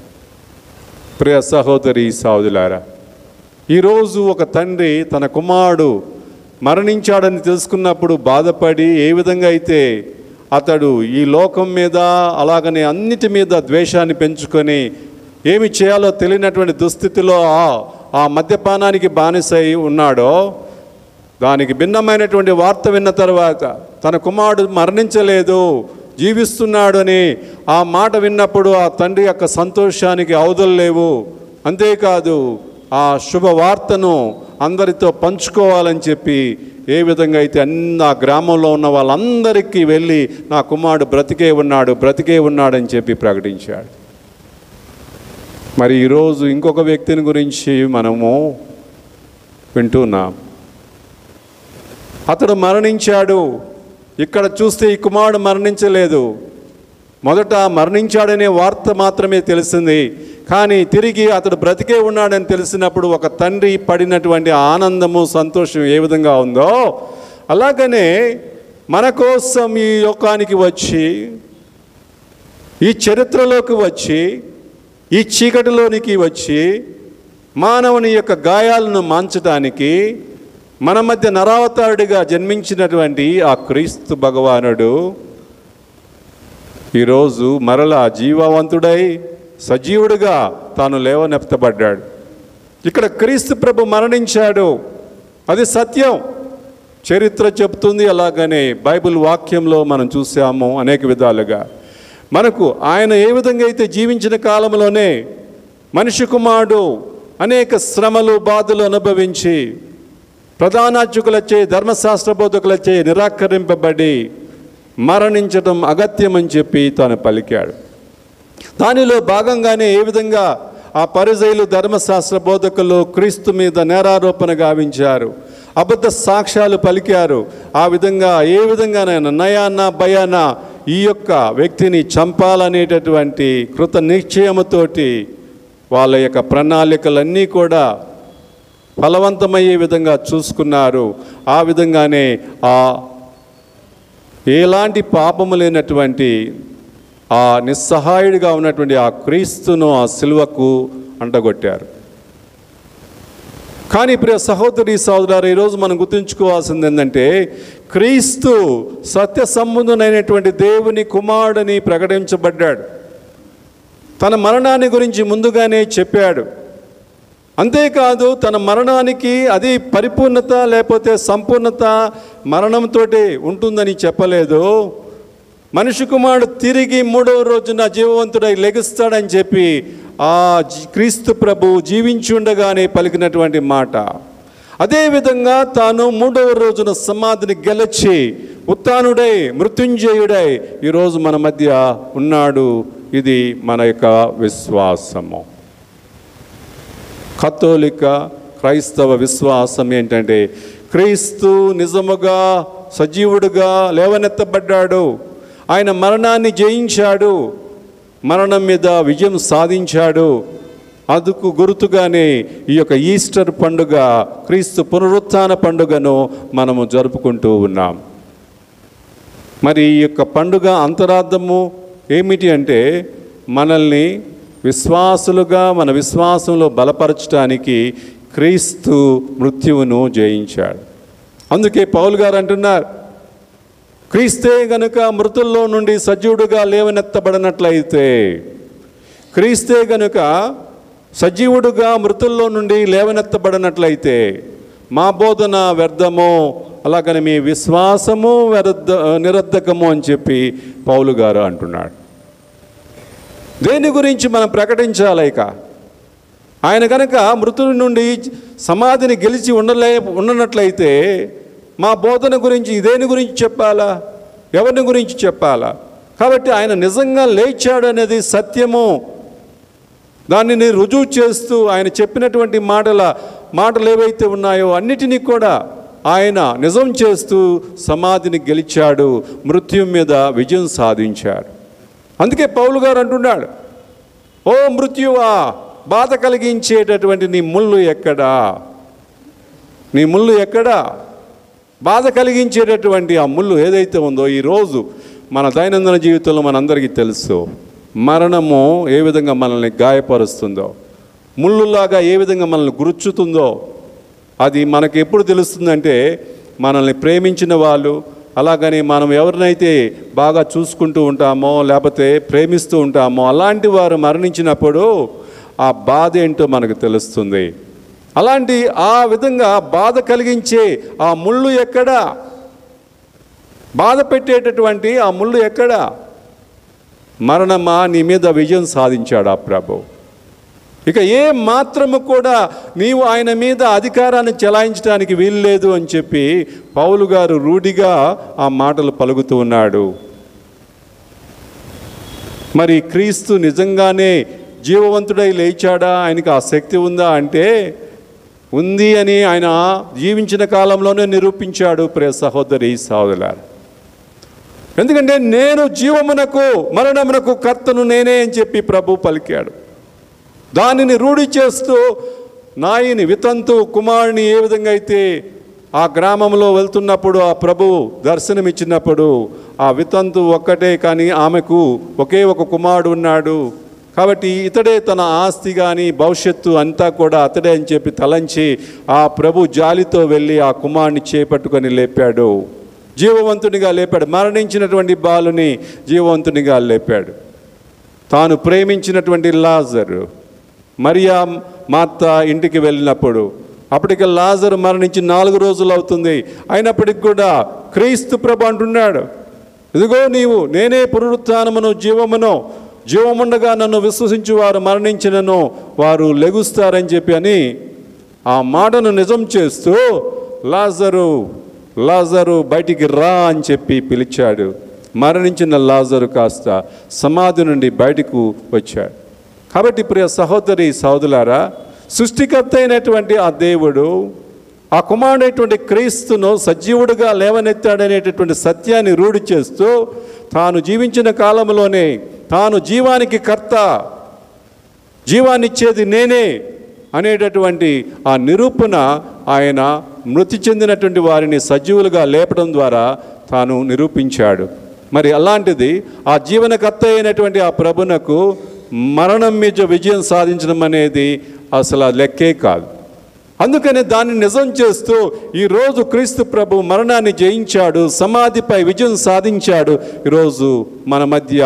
ప్రియ సహోదరి సహోదరులారా, ఈరోజు ఒక తండ్రి తన కుమారుడు మరణించాడని తెలుసుకున్నప్పుడు బాధపడి ఏ విధంగా అయితే అతడు ఈ లోకం మీద అలాగనే అన్నిటి మీద ద్వేషాన్ని పెంచుకొని ఏమి చేయాలో తెలియనటువంటి దుస్థితిలో ఆ మద్యపానానికి బానిసై ఉన్నాడో, దానికి భిన్నమైనటువంటి వార్త విన్న తర్వాత తన కుమారుడు మరణించలేదు, జీవిస్తున్నాడు అని ఆ మాట విన్నప్పుడు ఆ తండ్రి యొక్క సంతోషానికి అవధులు లేవు. అంతేకాదు, ఆ శుభవార్తను అందరితో పంచుకోవాలని చెప్పి ఏ విధంగా అయితే ఆ గ్రామంలో ఉన్న వాళ్ళందరికీ వెళ్ళి నా కుమారుడు బ్రతికే ఉన్నాడని చెప్పి ప్రకటించాడు. మరి ఈరోజు ఇంకొక వ్యక్తిని గురించి మనము వింటున్నాం. అతడు మరణించాడు. ఇక్కడ చూస్తే ఈ కుమారుడు మరణించలేదు. మొదట మరణించాడనే వార్త మాత్రమే తెలిసింది. కానీ తిరిగి అతడు బ్రతికే ఉన్నాడని తెలిసినప్పుడు ఒక తండ్రి పడినటువంటి ఆనందము, సంతోషం ఏ విధంగా ఉందో, అలాగనే మన కోసం ఈ లోకానికి వచ్చి, ఈ చరిత్రలోకి వచ్చి, ఈ చీకటిలోనికి వచ్చి మానవుని యొక్క గాయాలను మాన్చడానికి మన మధ్య నరావతారుడిగా జన్మించినటువంటి ఆ క్రీస్తు భగవానుడు ఈరోజు మరలా జీవవంతుడై సజీవుడిగా తాను లేవనెత్తబడ్డాడు. ఇక్కడ క్రీస్తు ప్రభు మరణించాడు, అది సత్యం, చరిత్ర చెప్తుంది. అలాగనే బైబిల్ వాక్యంలో మనం చూసాము అనేక విధాలుగా. మనకు ఆయన ఏ విధంగా అయితే జీవించిన కాలంలోనే మనిషి కుమారుడు అనేక శ్రమలు, బాధలు అనుభవించి ప్రధానార్చకులచే, ధర్మశాస్త్ర బోధకులచే నిరాకరింపబడి మరణించడం అగత్యమని చెప్పి తాను పలికాడు. దానిలో భాగంగానే ఏ విధంగా ఆ పరిసయ్యులు, ధర్మశాస్త్ర బోధకులు క్రీస్తు మీద నేరారోపణ గావించారు, అబద్ధ సాక్ష్యాలు పలికారు. ఆ విధంగా ఏ విధంగానైనా నయాన భయాన ఈ యొక్క వ్యక్తిని చంపాలనేటటువంటి కృత నిశ్చయముతోటి వాళ్ళ యొక్క ప్రణాళికలన్నీ కూడా ఫలవంతమయ్యే విధంగా చూసుకున్నారు. ఆ విధంగానే ఎలాంటి పాపము లేనటువంటి ఆ నిస్సహాయుడిగా ఉన్నటువంటి ఆ క్రీస్తును ఆ సిలువకు అంటగొట్టారు. కానీ ప్రియ సహోదరి సహోదరు, ఈరోజు మనం గుర్తుంచుకోవాల్సింది ఏంటంటే, క్రీస్తు సత్య సంబంధుడైనటువంటి దేవుని కుమారుడని ప్రకటించబడ్డాడు. తన మరణాన్ని గురించి ముందుగానే చెప్పాడు. అంతేకాదు, తన మరణానికి అది పరిపూర్ణత లేకపోతే సంపూర్ణత మరణంతో ఉంటుందని చెప్పలేదు. మనిషి కుమారుడు తిరిగి 3వ రోజున జీవవంతుడై లెగుస్తాడని చెప్పి ఆ క్రీస్తు ప్రభు జీవించి ఉండగానే పలికినటువంటి మాట. అదేవిధంగా తాను 3వ రోజున సమాధిని గెలిచి ఉత్థానుడై మృత్యుంజయుడై ఈరోజు మన మధ్య ఉన్నాడు. ఇది మన యొక్క విశ్వాసము. కథోలిక క్రైస్తవ విశ్వాసం ఏంటంటే, క్రీస్తు నిజముగా సజీవుడుగా లేవనెత్తబడ్డాడు. ఆయన మరణాన్ని జయించాడు, మరణం మీద విజయం సాధించాడు. అందుకు గుర్తుగానే ఈ యొక్క ఈస్టర్ పండుగ, క్రీస్తు పునరుత్థాన పండుగను మనము జరుపుకుంటూ ఉన్నాం. మరి ఈ యొక్క పండుగ అంతరార్థము ఏమిటి అంటే, మనల్ని విశ్వాసులుగా మన విశ్వాసంలో బలపరచడానికి క్రీస్తు మృత్యువును జయించాడు. అందుకే పౌలు గారు అంటున్నారు, క్రీస్తే గనుక మృతుల్లో నుండి సజీవుడుగా లేవనెత్తబడినట్లయితే, క్రీస్తే గనుక సజీవుడుగా మృతుల్లో నుండి లేవనెత్తబడినట్లయితే మా బోధన వ్యర్థమో, అలాగని మీ విశ్వాసము నిరర్ధకము అని చెప్పి పౌలు గారు అంటున్నాడు. దేని గురించి మనం ప్రకటించాలి? ఇక ఆయన కనుక మృతుల నుండి సమాధిని గెలిచి ఉండనట్లయితే మా బోధన గురించి దేని గురించి చెప్పాలా? ఎవరిని గురించి చెప్పాలా? కాబట్టి ఆయన నిజంగా లేచాడు అనేది సత్యము. దానిని రుజువు చేస్తూ ఆయన చెప్పినటువంటి మాటలు ఏవైతే ఉన్నాయో అన్నిటినీ కూడా ఆయన నిజం చేస్తూ సమాధిని గెలిచాడు, మృత్యు మీద విజయం సాధించాడు. అందుకే పౌలు గారు అంటున్నాడు, ఓ మృత్యువా, బాధ కలిగించేటటువంటి నీ ముళ్ళు ఎక్కడా? నీ ముళ్ళు ఎక్కడా? బాధ కలిగించేటటువంటి ఆ ముళ్ళు ఏదైతే ఉందో, ఈరోజు మన దైనందిన జీవితంలో మనందరికీ తెలుసు. మరణము ఏ విధంగా మనల్ని గాయపరుస్తుందో, ముళ్ళులాగా ఏ విధంగా మనల్ని గురుచుతుందో, అది మనకు ఎప్పుడు తెలుస్తుందంటే, మనల్ని ప్రేమించిన వాళ్ళు, అలాగని మనం ఎవరినైతే బాగా చూసుకుంటూ ఉంటామో లేకపోతే ప్రేమిస్తూ ఉంటామో అలాంటి వారు మరణించినప్పుడు ఆ బాధ ఏంటో మనకు తెలుస్తుంది. అలాంటి ఆ విధంగా బాధ కలిగించే ఆ ముళ్ళు ఎక్కడా? బాధ పెట్టేటటువంటి ఆ ముళ్ళు ఎక్కడా? మరణమా, నీ మీద విజయం సాధించాడు ఆ ప్రభు. ఇక ఏ మాత్రము కూడా నీవు ఆయన మీద అధికారాన్ని చెలాయించడానికి వీల్లేదు అని చెప్పి పౌలు గారు రూఢిగా ఆ మాటలు పలుకుతూ ఉన్నాడు. మరి క్రీస్తు నిజంగానే జీవవంతుడై లేచాడా? ఆయనకి ఆ శక్తి ఉందా అంటే ఉంది అని ఆయన జీవించిన కాలంలోనే నిరూపించాడు. ప్రియ సహోదరి సహోదరులారా, ఎందుకంటే నేను జీవమునకు మరణమునకు కర్తను నేనే అని చెప్పి ప్రభు పలికాడు. దానిని రూఢి చేస్తూ నాయని వితంతు కుమారుని ఏ విధంగా అయితే ఆ గ్రామంలో వెళ్తున్నప్పుడు ఆ ప్రభు దర్శనమిచ్చినప్పుడు ఆ వితంతు ఒక్కటే, కానీ ఆమెకు ఒకే ఒక కుమారుడు ఉన్నాడు కాబట్టి ఇతడే తన ఆస్తి కానీ భవిష్యత్తు అంతా కూడా అతడే అని చెప్పి తలంచి ఆ ప్రభు జాలితో వెళ్ళి ఆ కుమారుని చేపట్టుకొని లేపాడు, జీవవంతునిగా లేపాడు. మరణించినటువంటి బాలుని జీవవంతునిగా లేపాడు. తాను ప్రేమించినటువంటి లాజరు మరియా మార్త ఇంటికి వెళ్ళినప్పుడు అప్పటికి లాజరు మరణించి 4 రోజులు అవుతుంది. అయినప్పటికి కూడా క్రీస్తు ప్రభు అంటున్నాడు, ఇదిగో నేనే పునరుత్థానమును జీవముండగా నన్ను విశ్వసించు వారు మరణించినను వారు లెగుస్తారని చెప్పి అని ఆ మాటను నిజం చేస్తూ లాజరు బయటికి రా అని చెప్పి పిలిచాడు. మరణించిన లాజరు కాస్త సమాధి నుండి బయటకు వచ్చాడు. కాబట్టి ప్రియ సహోదరి సహోదరులారా, సృష్టికర్త అయినటువంటి ఆ దేవుడు ఆ కుమారుడైనటువంటి క్రీస్తును సజీవుడుగా లేవనెత్తాడనేటటువంటి సత్యాన్ని రూఢి చేస్తూ తాను జీవించిన కాలంలోనే తాను జీవానికి కర్త, జీవాన్ని ఇచ్చేది నేనే అనేటటువంటి ఆ నిరూపణ ఆయన మృతి చెందినటువంటి వారిని సజీవులుగా లేపడం ద్వారా తాను నిరూపించాడు. మరి అలాంటిది ఆ జీవనకర్త అయినటువంటి ఆ ప్రభునకు మరణం మీద విజయం సాధించడం అనేది అసలు లెక్కే కాదు. అందుకనే దాన్ని నిజం చేస్తూ ఈరోజు క్రీస్తు ప్రభు మరణాన్ని జయించాడు, సమాధిపై విజయం సాధించాడు. ఈరోజు మన మధ్య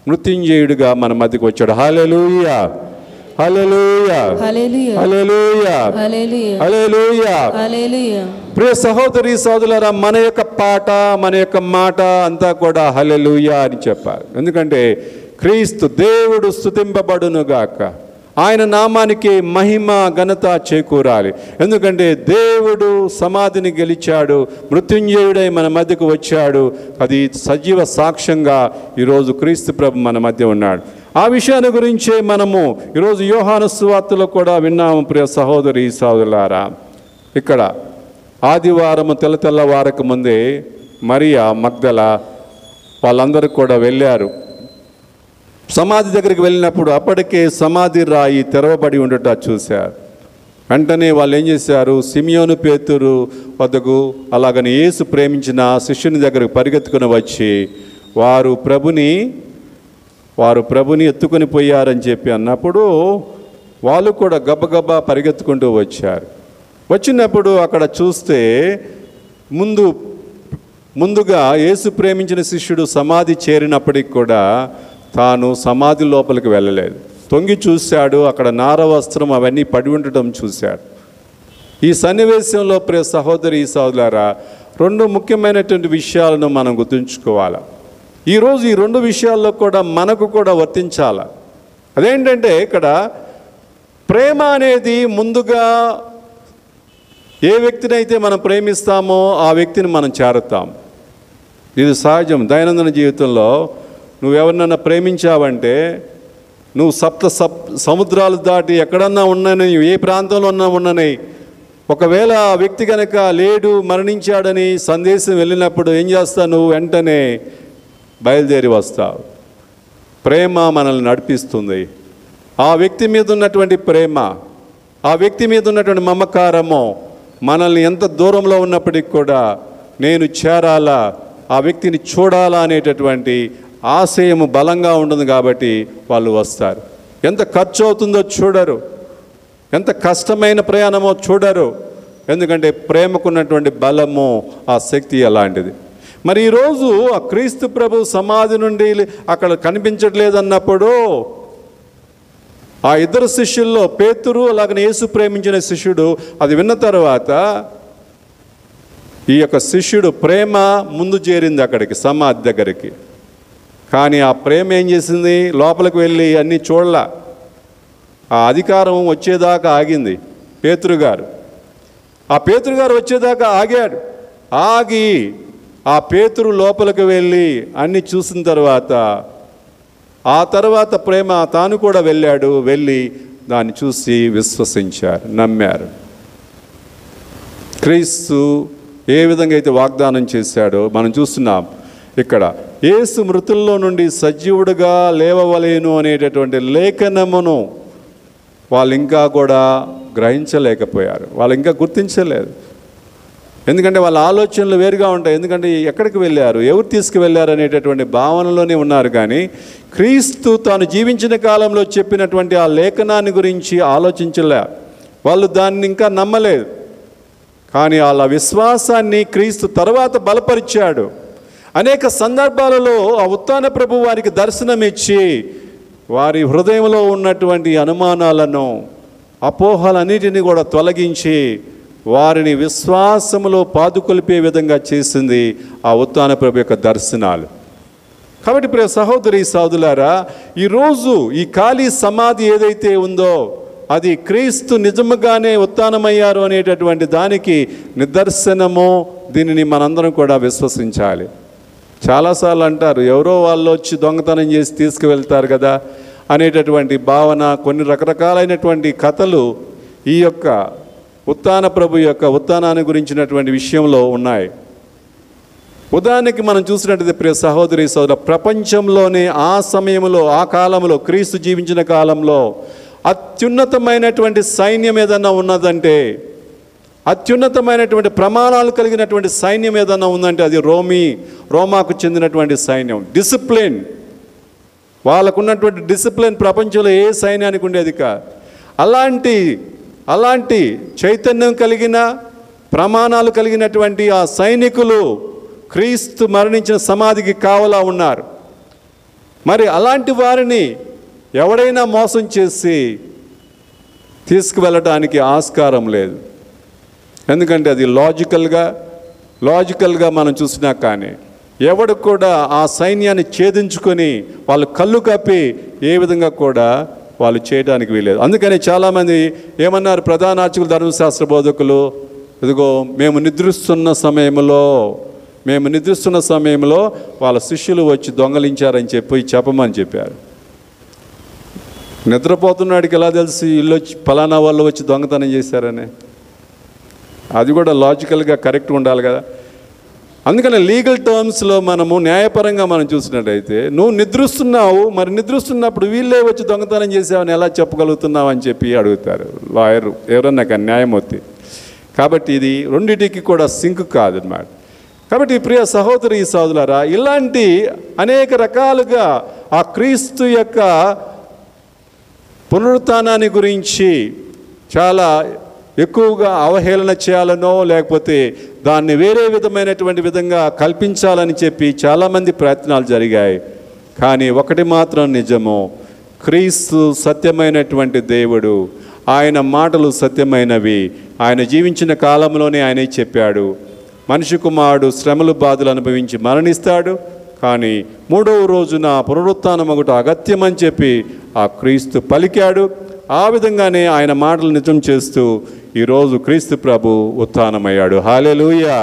మృత్యుంజయుడుగా మన మధ్యకు వచ్చాడు. హల్లెలూయా, హల్లెలూయా, హల్లెలూయా, హల్లెలూయా, హల్లెలూయా, హల్లెలూయా. హల్లెలూయా. ప్రియ సహోదరి సోదరులారా, మన యొక్క పాట, మన యొక్క మాట అంతా కూడా హల్లెలూయా అని చెప్పాలి. ఎందుకంటే క్రీస్తు దేవుడు స్తుతింపబడునుగాక, ఆయన నామానికి మహిమ ఘనత చేకూరాలి. ఎందుకంటే దేవుడు సమాధిని గెలిచాడు, మృత్యుంజయుడై మన మధ్యకు వచ్చాడు. అది సజీవ సాక్ష్యంగా ఈరోజు క్రీస్తు ప్రభు మన మధ్య ఉన్నాడు. ఆ విషయాన్ని గురించే మనము ఈరోజు యోహాను సువార్తలో కూడా విన్నాము. ప్రియ సహోదరి సహోదరులారా, ఇక్కడ ఆదివారము తెల్లవారక ముందే మరియా మగ్దల వాళ్ళందరూ కూడా వెళ్ళారు. సమాధి దగ్గరికి వెళ్ళినప్పుడు అప్పటికే సమాధి రాయి తెరవబడి ఉండట చూశారు. వెంటనే వాళ్ళు ఏం చేశారు, సిమియోను పేతురు వద్దకు, అలాగని యేసు ప్రేమించిన శిష్యుని దగ్గరకు పరిగెత్తుకుని వచ్చి వారు ప్రభుని ఎత్తుకొని పోయారని చెప్పి అన్నప్పుడు వాళ్ళు కూడా గబగబా పరిగెత్తుకుంటూ వచ్చారు. వచ్చినప్పుడు అక్కడ చూస్తే ముందుగా యేసు ప్రేమించిన శిష్యుడు సమాధి చేరినప్పటికి కూడా తాను సమాధి లోపలికి వెళ్ళలేదు. తొంగి చూశాడు, అక్కడ నార వస్త్రం అవన్నీ పడి ఉండటం చూశాడు. ఈ సన్నివేశంలో ప్రియ సహోదరి సహోదరులారా, రెండు ముఖ్యమైనటువంటి విషయాలను మనం గుర్తుంచుకోవాలి. ఈరోజు ఈ రెండు విషయాల్లో కూడా మనకు కూడా వర్తించాలి. అదేంటంటే ఇక్కడ ప్రేమ అనేది ముందుగా ఏ వ్యక్తినైతే మనం ప్రేమిస్తామో ఆ వ్యక్తిని మనం చేరుతాం. ఇది సహజం. దైనందిన జీవితంలో నువ్వెవరినన్నా ప్రేమించావంటే నువ్వు సముద్రాలు దాటి ఎక్కడన్నా ఉన్నానని, ఏ ప్రాంతంలో ఉన్నానని, ఒకవేళ ఆ వ్యక్తి కనుక లేడు, మరణించాడని సందేశం వెళ్ళినప్పుడు ఏం చేస్తావు? నువ్వు వెంటనే బయలుదేరి వస్తావు. ప్రేమ మనల్ని నడిపిస్తుంది. ఆ వ్యక్తి మీద ఉన్నటువంటి ప్రేమ, ఆ వ్యక్తి మీద ఉన్నటువంటి మమకారము మనల్ని ఎంత దూరంలో ఉన్నప్పటికీ కూడా నేను చేరాలా, ఆ వ్యక్తిని చూడాలా అనేటటువంటి ఆశయము బలంగా ఉంటుంది. కాబట్టి వాళ్ళు వస్తారు. ఎంత ఖర్చు అవుతుందో చూడరు, ఎంత కష్టమైన ప్రయాణమో చూడరు. ఎందుకంటే ప్రేమకున్నటువంటి బలము, ఆ శక్తి అలాంటిది. మరి ఈరోజు ఆ క్రీస్తు ప్రభు సమాధి నుండి అక్కడ కనిపించట్లేదన్నప్పుడు ఆ ఇద్దరు శిష్యుల్లో పేతురు అలాగనే యేసు ప్రేమించిన శిష్యుడు అది విన్న తర్వాత ఈ యొక్క శిష్యుడు ప్రేమ ముందు చేరింది అక్కడికి, సమాధి దగ్గరికి. కానీ ఆ ప్రేమ ఏం చేసింది? లోపలికి వెళ్ళి అన్నీ చూడలా. ఆ అధికారం వచ్చేదాకా ఆగింది. పేతురు గారు వచ్చేదాకా ఆగాడు. ఆగి ఆ పేతురు లోపలికి వెళ్ళి అన్నీ చూసిన తర్వాత ఆ తర్వాత ప్రేమ తాను కూడా వెళ్ళి దాన్ని చూసి విశ్వసించారు, నమ్మారు. క్రీస్తు ఏ విధంగా అయితే వాగ్దానం చేశాడో మనం చూస్తున్నాం. ఇక్కడ యేసు మృతుల్లో నుండి సజీవుడుగా లేవవలేను అనేటటువంటి లేఖనమును వాళ్ళు ఇంకా కూడా గ్రహించలేకపోయారు, వాళ్ళు ఇంకా గుర్తించలేదు. ఎందుకంటే వాళ్ళ ఆలోచనలు వేరుగా ఉంటాయి. ఎందుకంటే ఎక్కడికి వెళ్ళారు, ఎవరు తీసుకువెళ్ళారు అనేటటువంటి భావనలోనే ఉన్నారు. కానీ క్రీస్తు తాను జీవించిన కాలంలో చెప్పినటువంటి ఆ లేఖనాన్ని గురించి ఆలోచించలే, వాళ్ళు దాన్ని ఇంకా నమ్మలేదు. కానీ వాళ్ళ విశ్వాసాన్ని క్రీస్తు తర్వాత బలపరిచాడు. అనేక సందర్భాలలో ఆ ఉత్థాన ప్రభు వారికి దర్శనమిచ్చి వారి హృదయంలో ఉన్నటువంటి అనుమానాలను, అపోహలన్నిటిని కూడా తొలగించి వారిని విశ్వాసములో పాదుకొలిపే విధంగా చేసింది ఆ ఉత్థాన ప్రభు యొక్క దర్శనాలు. కాబట్టి ప్రియ సహోదరి సహోదరులారా, ఈరోజు ఈ ఖాళీ సమాధి ఏదైతే ఉందో అది క్రీస్తు నిజముగానే ఉత్థానమయ్యారు అనేటటువంటి దానికి నిదర్శనము. దీనిని మనందరం కూడా విశ్వసించాలి. చాలాసార్లు అంటారు, ఎవరో వాళ్ళు వచ్చి దొంగతనం చేసి తీసుకువెళ్తారు కదా అనేటటువంటి భావన, కొన్ని రకరకాలైనటువంటి కథలు ఈ యొక్క ఉత్థాన ప్రభు యొక్క ఉత్థానాన్ని గురించినటువంటి విషయంలో ఉన్నాయి. ఉదాహరణకి మనం చూసినట్టయితే ప్రియ సహోదరి సోదర, ప్రపంచంలోనే ఆ సమయంలో, ఆ కాలంలో, క్రీస్తు జీవించిన కాలంలో అత్యున్నతమైనటువంటి సైన్యం ఏదన్నా ఉన్నదంటే, అత్యున్నతమైనటువంటి ప్రమాణాలు కలిగినటువంటి సైన్యం ఏదన్నా ఉందంటే అది రోమాకు చెందినటువంటి సైన్యం. డిసిప్లిన్, వాళ్ళకున్నటువంటి డిసిప్లిన్ ప్రపంచంలో ఏ సైన్యానికి ఉండేది కాదు. అలాంటి చైతన్యం కలిగిన, ప్రమాణాలు కలిగినటువంటి ఆ సైనికులు క్రీస్తు మరణించిన సమాధికి కావలా ఉన్నారు. మరి అలాంటి వారిని ఎవడైనా మోసం చేసి తీసుకువెళ్ళటానికి ఆస్కారం లేదు. ఎందుకంటే అది లాజికల్గా మనం చూసినా కానీ ఎవడు కూడా ఆ సైన్యాన్ని ఛేదించుకొని వాళ్ళు కళ్ళు కప్పి ఏ విధంగా కూడా వాళ్ళు చేయడానికి వీలేదు. అందుకని చాలామంది ఏమన్నారు ప్రధాన అర్చకులు, ధర్మశాస్త్ర బోధకులు, ఇదిగో మేము నిద్రిస్తున్న సమయంలో వాళ్ళ శిష్యులు వచ్చి దొంగలించారని చెప్పమని చెప్పారు. నిద్రపోతున్నాడికి ఎలా తెలిసి ఇల్లు వచ్చి ఫలానా వాళ్ళు వచ్చి దొంగతనం చేశారని? అది కూడా లాజికల్గా కరెక్ట్ ఉండాలి కదా. అందుకని లీగల్ టర్మ్స్లో మనము న్యాయపరంగా మనం చూసినట్టయితే నువ్వు నిద్రిస్తున్నావు, మరి నిద్రిస్తున్నప్పుడు వీళ్ళే వచ్చి దొంగతనం చేసావని ఎలా చెప్పగలుగుతున్నావు అని చెప్పి అడుగుతారు లాయరు, ఎవరన్నా కానీ న్యాయమూర్తి. కాబట్టి ఇది రెండింటికి కూడా సింక్ కాదన్నమాట. కాబట్టి ప్రియ సహోదరి సోదరులారా, ఇలాంటి అనేక రకాలుగా ఆ క్రీస్తు యొక్క పునరుత్థానాన్ని గురించి చాలా ఎక్కువగా అవహేళన చేయాలనో లేకపోతే దాన్ని వేరే విధమైనటువంటి విధంగా కల్పించాలని చెప్పి చాలామంది ప్రయత్నాలు జరిగాయి. కానీ ఒకటి మాత్రం నిజము, క్రీస్తు సత్యమైనటువంటి దేవుడు, ఆయన మాటలు సత్యమైనవి. ఆయన జీవించిన కాలంలోనే ఆయనే చెప్పాడు, మనిషి కుమారుడు శ్రమలు బాధలు అనుభవించి మరణిస్తాడు, కానీ 3వ రోజున పునరుత్థానమగుట అగత్యమని చెప్పి ఆ క్రీస్తు పలికాడు. ఆ విధంగానే ఆయన మాటలు నిజం చేస్తూ ఈరోజు క్రీస్తు ప్రభు ఉత్థానమయ్యాడు. హల్లెలూయా,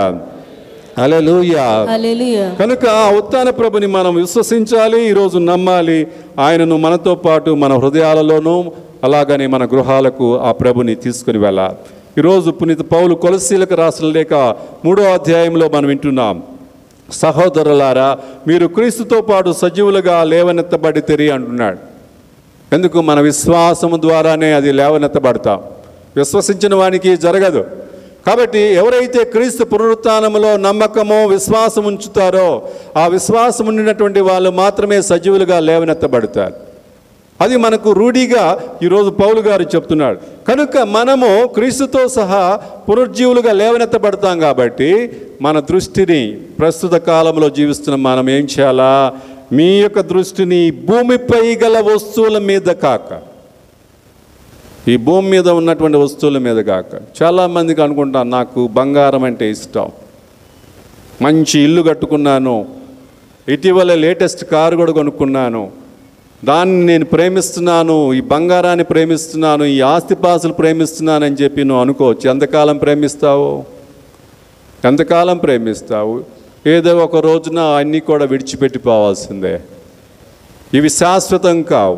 హల్లెలూయా, హల్లెలూయా. కనుక ఆ ఉత్థాన ప్రభుని మనం విశ్వసించాలి, ఈరోజు నమ్మాలి. ఆయనను మనతో పాటు మన హృదయాలలోనూ అలాగనే మన గృహాలకు ఆ ప్రభుని తీసుకుని వెళ్ళాలి. ఈరోజు పునీత పౌలు కొలస్సీలకు రాసిన లేఖ 3వ అధ్యాయంలో మనం వింటున్నాం, సహోదరులారా మీరు క్రీస్తుతో పాటు సజీవులుగా లేవనెత్తబడితిరి అంటున్నాడు. ఎందుకు? మన విశ్వాసము ద్వారానే అది లేవనెత్తబడతాం. విశ్వసించిన వానికి జరగదు. కాబట్టి ఎవరైతే క్రీస్తు పునరుత్థానములో నమ్మకమో విశ్వాసం ఉంచుతారో ఆ విశ్వాసం ఉండినటువంటి వాళ్ళు మాత్రమే సజీవులుగా లేవనెత్తబడతారు. అది మనకు రూఢిగా ఈరోజు పౌలు గారు చెప్తున్నాడు. కనుక మనము క్రీస్తుతో సహా పునరుజ్జీవులుగా లేవనెత్తబడతాం. కాబట్టి మన దృష్టిని ప్రస్తుత కాలంలో జీవిస్తున్న మనం ఏం చేయాలా? మీ యొక్క దృష్టిని భూమిపై గల వస్తువుల మీద కాక, ఈ భూమి మీద ఉన్నటువంటి వస్తువుల మీద కాక. చాలామందికి అనుకుంటాను నాకు బంగారం అంటే ఇష్టం, మంచి ఇల్లు కట్టుకున్నాను, ఇటీవల లేటెస్ట్ కారు కూడా కొనుక్కున్నాను, దాన్ని నేను ప్రేమిస్తున్నాను, ఈ బంగారాన్ని ప్రేమిస్తున్నాను, ఈ ఆస్తిపాసులు ప్రేమిస్తున్నాను అని చెప్పి నువ్వు అనుకోవచ్చు. ఎంతకాలం ప్రేమిస్తావు? ఏదో ఒక రోజున అన్నీ కూడా విడిచిపెట్టిపోవాల్సిందే. ఇవి శాశ్వతం కావు.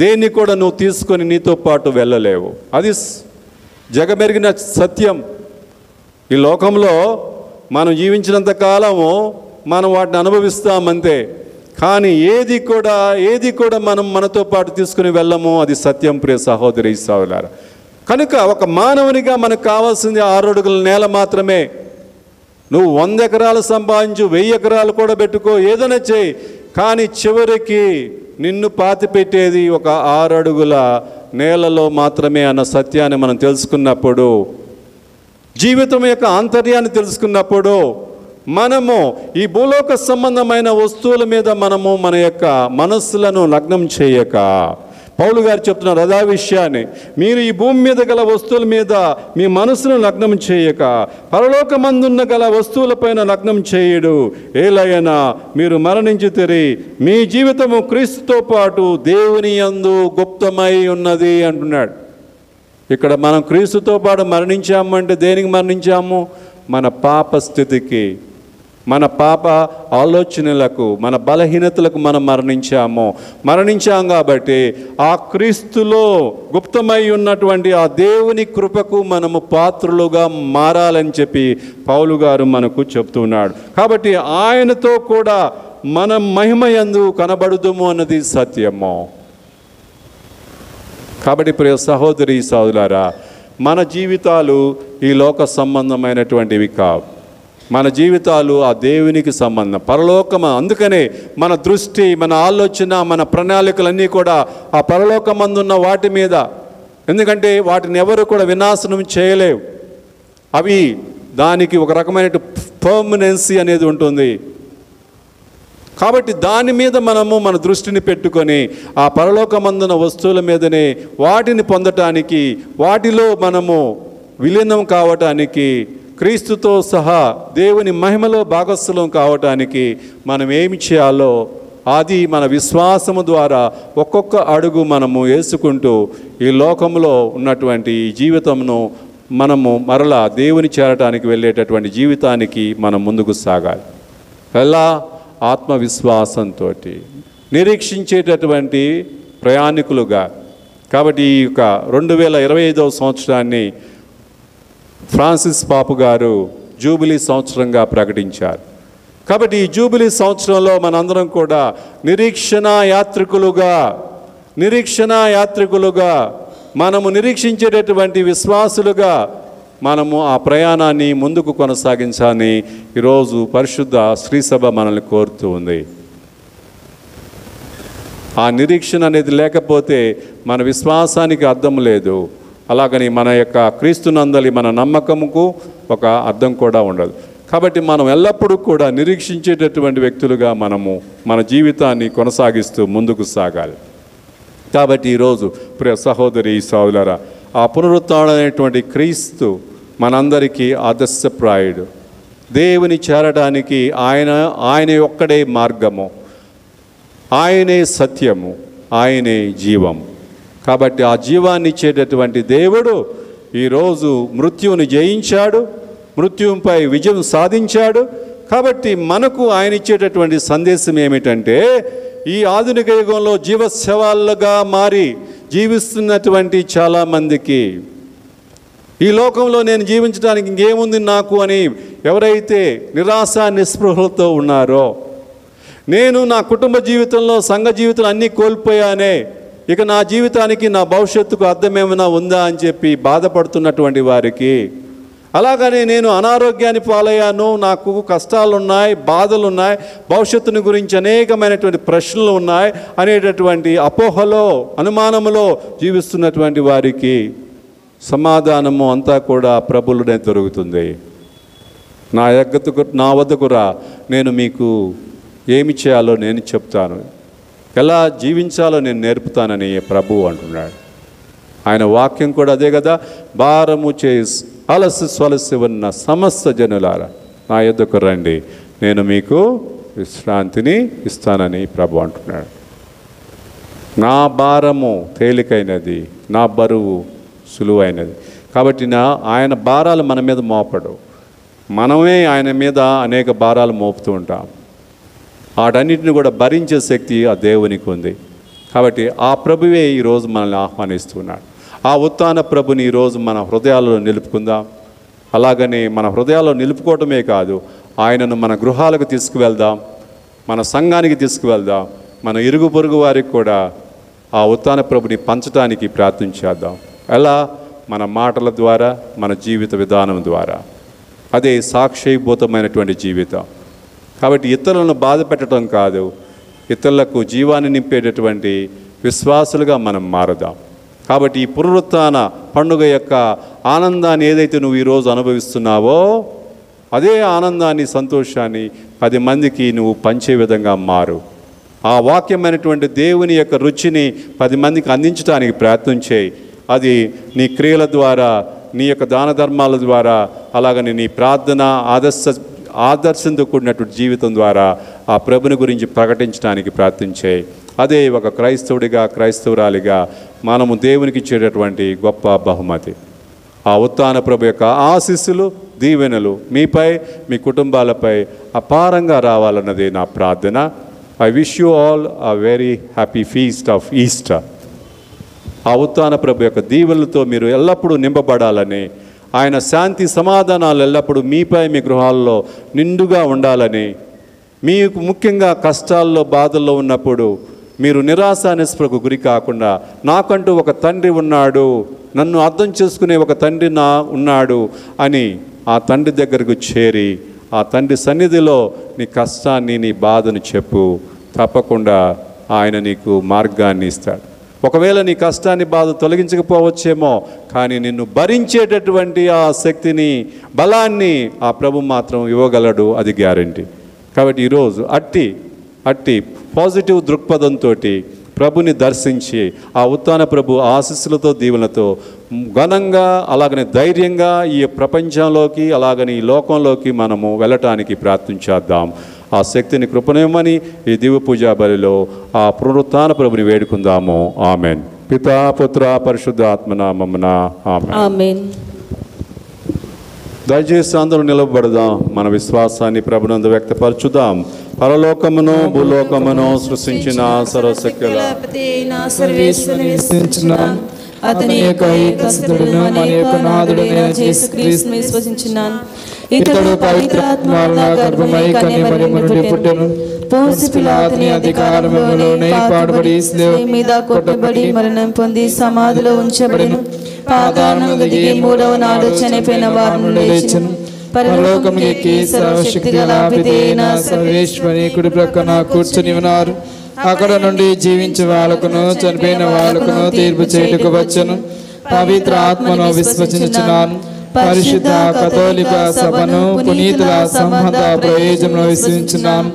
దేన్ని కూడా నువ్వు తీసుకొని నీతో పాటు వెళ్ళలేవు. అది జగమెరిగిన సత్యం. ఈ లోకంలో మనం జీవించినంత కాలము మనం వాటిని అనుభవిస్తామంతే. కానీ ఏది కూడా మనం మనతో పాటు తీసుకుని వెళ్ళము. అది సత్యం ప్రియ సహోదరి సహోదరులారా. కనుక ఒక మానవునిగా మనకు కావాల్సింది 6 అడుగుల నేల మాత్రమే. నువ్వు 100 ఎకరాలు సంపాదించు, 1000 ఎకరాలు కూడా పెట్టుకో, ఏదైనా చేయి, కానీ చివరికి నిన్ను పాతిపెట్టేది ఒక 6 అడుగుల నేలలో మాత్రమే అన్న సత్యాన్ని మనం తెలుసుకున్నప్పుడు, జీవితం యొక్క ఆంతర్యాన్ని తెలుసుకున్నప్పుడు మనము ఈ భూలోక సంబంధమైన వస్తువుల మీద మనము మన యొక్క మనస్సులను లగ్నం చేయక, పౌలు గారు చెప్తున్నారు అదా విషయాన్ని, మీరు ఈ భూమి మీద గల వస్తువుల మీద మీ మనసును లగ్నం చేయక పరలోకమందున్న గల వస్తువులపైన లగ్నం చేయుడు. ఏలయనా మీరు మరణించితిరి, మీ జీవితము క్రీస్తుతో పాటు దేవుని యందు గుప్తమై ఉన్నది అంటున్నాడు. ఇక్కడ మనం క్రీస్తుతో పాటు మరణించాము అంటే దేనికి మరణించాము? మన పాప స్థితికి, మన పాప ఆలోచనలకు, మన బలహీనతలకు మనం మరణించాం కాబట్టి ఆ క్రీస్తులో గుప్తమై ఉన్నటువంటి ఆ దేవుని కృపకు మనము పాత్రులుగా మారాలని చెప్పి పౌలు గారు మనకు చెప్తున్నాడు. కాబట్టి ఆయనతో కూడా మనం మహిమయందు కనబడుదుము అన్నది సత్యము. కాబట్టి ప్రియ సహోదరి సహోదరులారా, మన జీవితాలు ఈ లోక సంబంధమైనటువంటివి కావు. మన జీవితాలు ఆ దేవునికి సంబంధం, పరలోకం. అందుకనే మన దృష్టి, మన ఆలోచన, మన ప్రణాళికలన్నీ కూడా ఆ పరలోకమందున్న వాటి మీద. ఎందుకంటే వాటిని ఎవరు కూడా వినాశనం చేయలేవు. అవి దానికి ఒక రకమైన పర్మనెన్సీ అనేది ఉంటుంది. కాబట్టి దాని మీద మనము మన దృష్టిని పెట్టుకొని ఆ పరలోకమందున వస్తువుల మీదనే వాటిని పొందటానికి, వాటిలో మనము విలీనం కావటానికి, క్రీస్తుతో సహా దేవుని మహిమలో భాగస్థులం కావటానికి మనం ఏమి చేయాలో అది మన విశ్వాసము ద్వారా ఒక్కొక్క అడుగు మనము వేసుకుంటూ ఈ లోకంలో ఉన్నటువంటి ఈ జీవితంను మనము మరలా దేవుని చేరటానికి వెళ్ళేటటువంటి జీవితానికి మనం ముందుకు సాగాలి. ఎలా? ఆత్మవిశ్వాసంతో, నిరీక్షించేటటువంటి ప్రయాణికులుగా. కాబట్టి ఈ యొక్క 2025వ సంవత్సరాన్ని ఫ్రాన్సిస్ పాపు గారు జూబిలీ సంవత్సరంగా ప్రకటించారు. కాబట్టి ఈ జూబిలీ సంవత్సరంలో మనందరం కూడా నిరీక్షణ యాత్రికులుగా మనము నిరీక్షించేటటువంటి విశ్వాసులుగా మనము ఆ ప్రయాణాన్ని ముందుకు కొనసాగించాలని ఈరోజు పరిశుద్ధ శ్రీసభ మనల్ని కోరుతూ ఉంది. ఆ నిరీక్షణ అనేది లేకపోతే మన విశ్వాసానికి అర్థం లేదు. అలాగని మన యొక్క క్రీస్తునందలి మన నమ్మకముకు ఒక అర్థం కూడా ఉండదు. కాబట్టి మనం ఎల్లప్పుడూ కూడా నిరీక్షించేటటువంటి వ్యక్తులుగా మనము మన జీవితాన్ని కొనసాగిస్తూ ముందుకు సాగాలి. కాబట్టి ఈరోజు ప్రియ సహోదరి సహోదరులారా, ఆ పునరుత్థానమైనటువంటి క్రీస్తు మనందరికీ ఆదర్శప్రాయుడు. దేవుని చేరడానికి ఆయన ఒక్కడే మార్గము, ఆయనే సత్యము, ఆయనే జీవము. కాబట్టి ఆ జీవాన్ని ఇచ్చేటటువంటి దేవుడు ఈరోజు మృత్యువుని జయించాడు, మృత్యువుపై విజయం సాధించాడు. కాబట్టి మనకు ఆయన ఇచ్చేటటువంటి సందేశం ఏమిటంటే, ఈ ఆధునిక యుగంలో జీవశవాలుగా మారి జీవిస్తున్నటువంటి చాలామందికి, ఈ లోకంలో నేను జీవించడానికి ఇంకేముంది నాకు అని ఎవరైతే నిరాశ నిస్పృహలతో ఉన్నారో, నేను నా కుటుంబ జీవితంలో, సంఘ జీవితంలో అన్నీ కోల్పోయానే, ఇక నా జీవితానికి, నా భవిష్యత్తుకు అర్థం ఏమైనా ఉందా అని చెప్పి బాధపడుతున్నటువంటి వారికి, అలాగనే నేను అనారోగ్యాన్ని పాలయ్యాను, నాకు కష్టాలున్నాయి, బాధలున్నాయి, భవిష్యత్తుని గురించి అనేకమైనటువంటి ప్రశ్నలు ఉన్నాయి అనేటటువంటి అపోహలో, అనుమానములో జీవిస్తున్నటువంటి వారికి సమాధానము అంతా కూడా ప్రభువులోనే దొరుకుతుంది. నా వద్దకు రా, నేను మీకు ఏమి చేయాలో నేను చెప్తాను, ఎలా జీవించాలో నేను నేర్పుతానని ప్రభువు అంటున్నాడు. ఆయన వాక్యం కూడా అదే కదా, భారము చేసి అలసి స్వలసి ఉన్న సమస్త జనులారా నా యొద్దకు రండి, నేను మీకు విశ్రాంతిని ఇస్తానని ప్రభు అంటున్నాడు. నా భారము తేలికైనది, నా బరువు సులువైనది. కాబట్టి ఆయన భారాలు మన మీద మోపడు, మనమే ఆయన మీద అనేక భారాలు మోపుతూ ఉంటాం. వాటన్నిటిని కూడా భరించే శక్తి ఆ దేవునికి ఉంది. కాబట్టి ఆ ప్రభువే ఈరోజు మనల్ని ఆహ్వానిస్తున్నాడు. ఆ ఉత్థాన ప్రభుని ఈరోజు మన హృదయాల్లో నిలుపుకుందాం. అలాగనే మన హృదయాల్లో నిలుపుకోవటమే కాదు, ఆయనను మన గృహాలకు తీసుకువెళ్దాం, మన సంఘానికి తీసుకువెళ్దాం, మన ఇరుగు పొరుగు వారికి కూడా ఆ ఉత్థాన ప్రభుని పంచడానికి ప్రార్థన చేద్దాం. ఎలా? మన మాటల ద్వారా, మన జీవిత విధానం ద్వారా. అదే సాక్షిభూతమైనటువంటి జీవితం. కాబట్టి ఇతరులను బాధ పెట్టడం కాదు, ఇతరులకు జీవాన్ని నింపేటటువంటి విశ్వాసులుగా మనం మారుదాం. కాబట్టి ఈ పునరుత్థాన పండుగ యొక్క ఆనందాన్ని ఏదైతే నువ్వు ఈరోజు అనుభవిస్తున్నావో, అదే ఆనందాన్ని, సంతోషాన్ని 10 మందికి నువ్వు పంచే విధంగా మారు. ఆ వాక్యమైనటువంటి దేవుని యొక్క రుచిని 10 మందికి అందించడానికి ప్రయత్నం చేయి. అది నీ క్రియల ద్వారా, నీ యొక్క దాన ధర్మాల ద్వారా, అలాగని నీ ప్రార్థన, ఆదర్శంతో కూడినటువంటి జీవితం ద్వారా ఆ ప్రభుని గురించి ప్రకటించడానికి ప్రార్థించాయి. అదే ఒక క్రైస్తవుడిగా, క్రైస్తవురాలిగా మనము దేవునికి ఇచ్చేటటువంటి గొప్ప బహుమతి. ఆ ఉత్థాన ప్రభు యొక్క ఆశీస్సులు, దీవెనలు మీపై, మీ కుటుంబాలపై అపారంగా రావాలన్నది నా ప్రార్థన. I wish you all a very happy feast of Easter. ఆ ఉత్థాన ప్రభు యొక్క దీవెనలతో మీరు ఎల్లప్పుడూ నింపబడాలని, ఆయన శాంతి సమాధానాలు ఎల్లప్పుడూ మీపై, మీ గృహాల్లో నిండుగా ఉండాలని, మీకు ముఖ్యంగా కష్టాల్లో, బాధల్లో ఉన్నప్పుడు మీరు నిరాశ నిస్పృహకు గురి కాకుండా, నాకంటూ ఒక తండ్రి ఉన్నాడు, నన్ను అర్థం చేసుకునే ఒక తండ్రి ఉన్నాడు అని ఆ తండ్రి దగ్గరకు చేరి, ఆ తండ్రి సన్నిధిలో నీ కష్టాన్ని, నీ బాధను చెప్పు. తప్పకుండా ఆయన నీకు మార్గాన్ని ఇస్తాడు. ఒకవేళ నీ కష్టాన్ని, బాధ తొలగించకపోవచ్చేమో, కానీ నిన్ను భరించేటటువంటి ఆ శక్తిని, బలాన్ని ఆ ప్రభు మాత్రం ఇవ్వగలడు. అది గ్యారంటీ. కాబట్టి ఈరోజు అట్టి పాజిటివ్ దృక్పథంతో ప్రభుని దర్శించి, ఆ ఉత్థాన ప్రభు ఆశీస్సులతో, దీవెనలతో ఘనంగా, అలాగనే ధైర్యంగా ఈ ప్రపంచంలోకి, అలాగని ఈ లోకంలోకి మనము వెళ్ళటానికి ప్రార్థించేద్దాం. ఆ శక్తిని కృపణివ్వమని ఈ దివ్య పూజా బలిలో ఆ పునరుత్థాన ప్రభుని వేడుకుందాము. ఆమెన్. పితా, పుత్ర, పరిశుద్ధాత్మ నామమున ఆమెన్. దయచేసి అందరూ నిలబడదాం. మన విశ్వాసాన్ని ప్రభునందు వ్యక్తపరచుదాం. పరలోకమును భూలోకమును సృష్టించిన సర్వశక్తుల అతని యొక్క ఏకసుతుడును మన యొక్క నాథుడైన యేసుక్రీస్తును విశ్వసించున్నాను. ఇతడు పవిత్రాత్మ వలన గర్భమై కన్యమరియు నుండి పుట్టెను. పోన్సి పిలాతుని అధికారములోనే పాడుబడి శిలువ మీద కొట్టబడి మరణం పొంది సమాధిలో ఉంచబడెను. పాతాళములో దిగి మూడవ నాడు చనిపోయిన వారి నుండి లేచెను. పరలోకమునికి సర్వశక్తి గల పితైన సర్వేశ్వరుని కుడి ప్రక్కన కూర్చుని ఉన్నారు. అక్కడ నుండి జీవించే వాళ్ళకును, చనిపోయిన వాళ్ళకును తీర్పు చేయుటకు వచ్చెను. పవిత్ర ఆత్మను విశ్వసించుచున్నాను. పరిశుద్ధ కథోలిక సభను, పునీతుల సంబంధ ప్రయోజనం విశ్వసించున్నాను.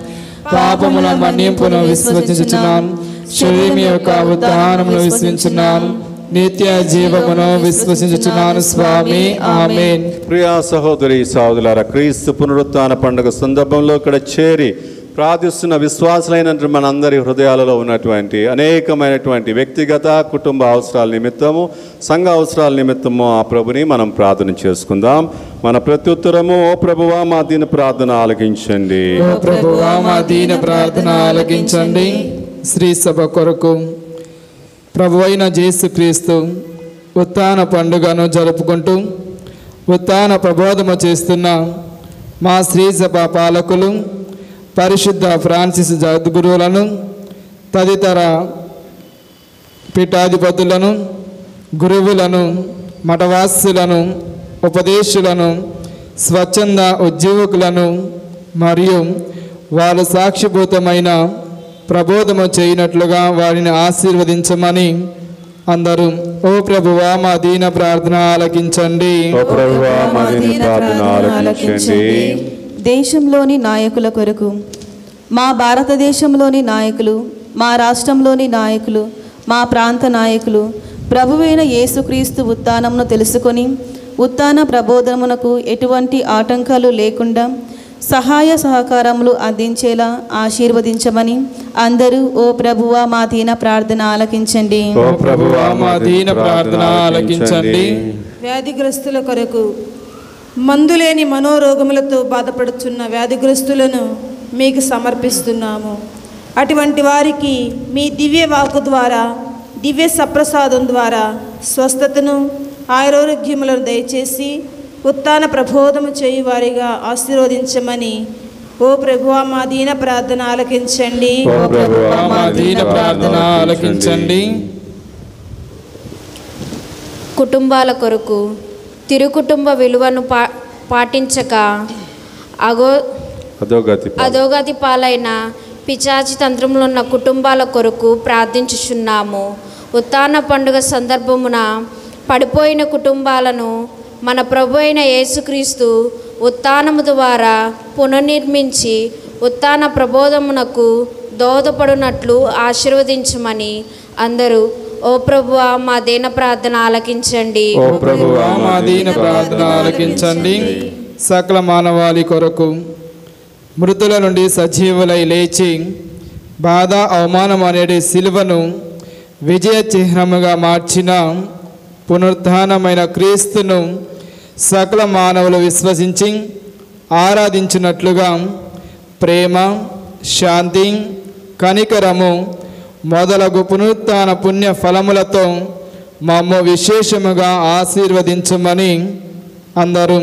పాపముల మన్నింపును విశ్వసించుచున్నాను. శరీరం యొక్క ఉద్ధానమును విశ్వసించున్నాను. నిత్య జీవమును విశ్వసించుచున్నాను స్వామి. ఆమేన్. ప్రియా సహోదరి సహోదరులారా, క్రీస్తు పునరుత్థాన పండుగ సందర్భంలో ఇక్కడ చేరి ప్రార్థిస్తున్న విశ్వాసులైన మనందరి హృదయాలలో ఉన్నటువంటి అనేకమైనటువంటి వ్యక్తిగత, కుటుంబ అవసరాల నిమిత్తము, సంఘ అవసరాల నిమిత్తము ఆ ప్రభుని మనం ప్రార్థన చేసుకుందాం. మన ప్రత్యుత్తరము: ఓ ప్రభువా, మా దీన ప్రార్థన ఆలకించండి. ఓ ప్రభువా, మా దీన ప్రార్థన ఆలకించండి. శ్రీ సభ కొరకు ప్రభువైన యేసుక్రీస్తు ఉత్థాన పండుగను జరుపుకుంటూ ఉత్థాన ప్రబోధము చేస్తున్న మా శ్రీ సభ పాలకులు, పరిశుద్ధ ఫ్రాన్సిస్ జగద్గురువులను, తదితర పీఠాధిపతులను, గురువులను, మఠవాసులను, ఉపదేశులను, స్వచ్ఛంద ఉద్యోగులను మరియు వారు సాక్షిభూతమైన ప్రబోధము చేయనట్లుగా వారిని ఆశీర్వదించమని అందరూ ఓ ప్రభువా, మా దీన ప్రార్థన ఆలకించండి. ఓ ప్రభువా, మా దీన ప్రార్థన ఆలకించండి. దేశంలోని నాయకుల కొరకు, మా భారతదేశంలోని నాయకులు, మా రాష్ట్రంలోని నాయకులు, మా ప్రాంత నాయకులు ప్రభువైన యేసుక్రీస్తు ఉత్థానమును తెలుసుకొని ఉత్థాన ప్రబోధమునకు ఎటువంటి ఆటంకాలు లేకుండా సహాయ సహకారములు అందించేలా ఆశీర్వదించమని అందరూ ఓ ప్రభువా, మా దీన ప్రార్థన ఆలకించండి. ఓ ప్రభువా, మా దీన ప్రార్థన ఆలకించండి. వ్యాధిగ్రస్తుల కొరకు, మందులేని మనోరోగములతో బాధపడుచున్న వ్యాధిగ్రస్తులను మీకు సమర్పిస్తున్నాము. అటువంటి వారికి మీ దివ్య వాక్కు ద్వారా, దివ్య సప్రసాదం ద్వారా స్వస్థతను, ఆరోగ్యములను దయచేసి ఉత్థాన ప్రబోధము చేయువారిగా ఆశీర్వదించమని ఓ ప్రభువా, మా దీన ప్రార్థన ఆలకించండి. ఓ ప్రభువా, మా దీన ప్రార్థన ఆలకించండి. కుటుంబాల కొరకు, తిరుకుటుంబ విలువను పాటించక అధోగతి పాలైన పిచాచి తంత్రములు ఉన్న కుటుంబాల కొరకు ప్రార్థించుచున్నాము. ఉత్థాన పండుగ సందర్భమున పడిపోయిన కుటుంబాలను మన ప్రభు అయిన యేసుక్రీస్తు ఉత్థానము ద్వారా పునర్నిర్మించి ఉత్థాన ప్రబోధమునకు దోహదపడునట్లు ఆశీర్వదించమని అందరూ ఓ ప్రభువా, మా దీన ప్రార్థన ఆలకించండి. ఓ ప్రభువా, మా దీన ప్రార్థన ఆలకించండి. సకల మానవాళి కొరకు, మృతుల నుండి సజీవులై లేచి బాధ అవమానం అనే సిలువను విజయ చిహ్నముగా మార్చిన పునరుత్థానమైన క్రీస్తును సకల మానవులు విశ్వసించి ఆరాధించినట్లుగా ప్రేమ, శాంతి, కనికరము మొదలగు పునరుత్థాన పుణ్య ఫలములతో మమ్ము విశేషముగా ఆశీర్వదించమని అందరూ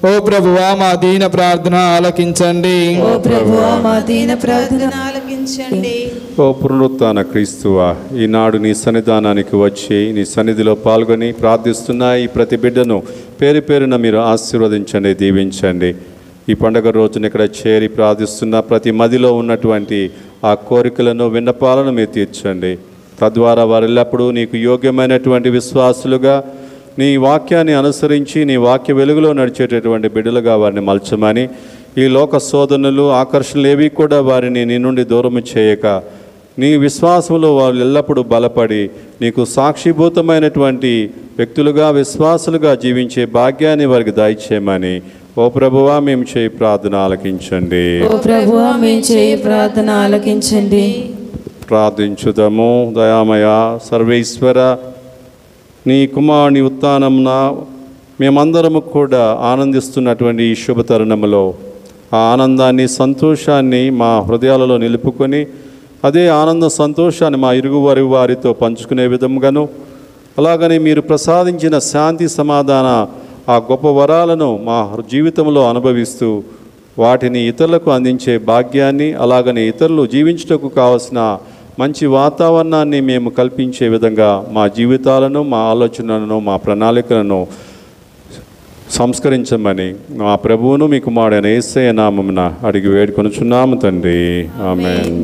ఓ ప్రభువా మా దీన ప్రార్థన ఆలకించండి. ఓ ప్రభువా మా దీన ప్రార్థన ఆలకించండి. ఓ పునరుత్థాన క్రీస్తువా, ఈనాడు నీ సన్నిధానానికి వచ్చి నీ సన్నిధిలో పాల్గొని ప్రార్థిస్తున్న ఈ ప్రతి బిడ్డను పేరు పేరున మీరు ఆశీర్వదించండి, దీవించండి. ఈ పండగ రోజున ఇక్కడ చేరి ప్రార్థిస్తున్న ప్రతి మదిలో ఉన్నటువంటి ఆ కోరికలను, విన్నపాలను మీరు తీర్చండి. తద్వారా వారు ఎల్లప్పుడూ నీకు యోగ్యమైనటువంటి విశ్వాసులుగా నీ వాక్యాన్ని అనుసరించి నీ వాక్య వెలుగులో నడిచేటటువంటి బిడ్డలుగా వారిని మలచమని, ఈ లోక శోధనలు, ఆకర్షణలు ఏవి కూడా వారిని నీ నుండి దూరం చేయక నీ విశ్వాసంలో వాళ్ళు ఎల్లప్పుడూ బలపడి నీకు సాక్షిభూతమైనటువంటి వ్యక్తులుగా, విశ్వాసులుగా జీవించే భాగ్యాన్ని వారికి దయచేయమని ఓ ప్రభువా మేము చేయి ప్రార్థన ఆలకించండి. ఓ ప్రభువా మేము చేయి ప్రార్థన ఆలకించండి. ప్రార్థించుదము. దయామయ సర్వేశ్వర, నీ కుమారుని ఉత్థానమున మేమందరము కూడా ఆనందిస్తున్నటువంటి ఈ శుభతరుణములో ఆ ఆనందాన్ని, సంతోషాన్ని మా హృదయాలలో నిలుపుకొని అదే ఆనంద సంతోషాన్ని మా ఇరుగు వారితో పంచుకునే విధంగాను, అలాగని మీరు ప్రసాదించిన శాంతి, సమాధాన ఆ గొప్ప వరాలను మా జీవితంలో అనుభవిస్తూ వాటిని ఇతరులకు అందించే భాగ్యాన్ని, అలాగని ఇతరులు జీవించుటకు కావలసిన మంచి వాతావరణాన్ని మేము కల్పించే విధంగా మా జీవితాలను, మా ఆలోచనలను, మా ప్రణాళికలను సంస్కరించమని మా ప్రభువును మీ కుమారుడైన యేసయ్య నామమున అడిగి వేడుకొనుచున్నాము తండ్రి. ఆమేన్.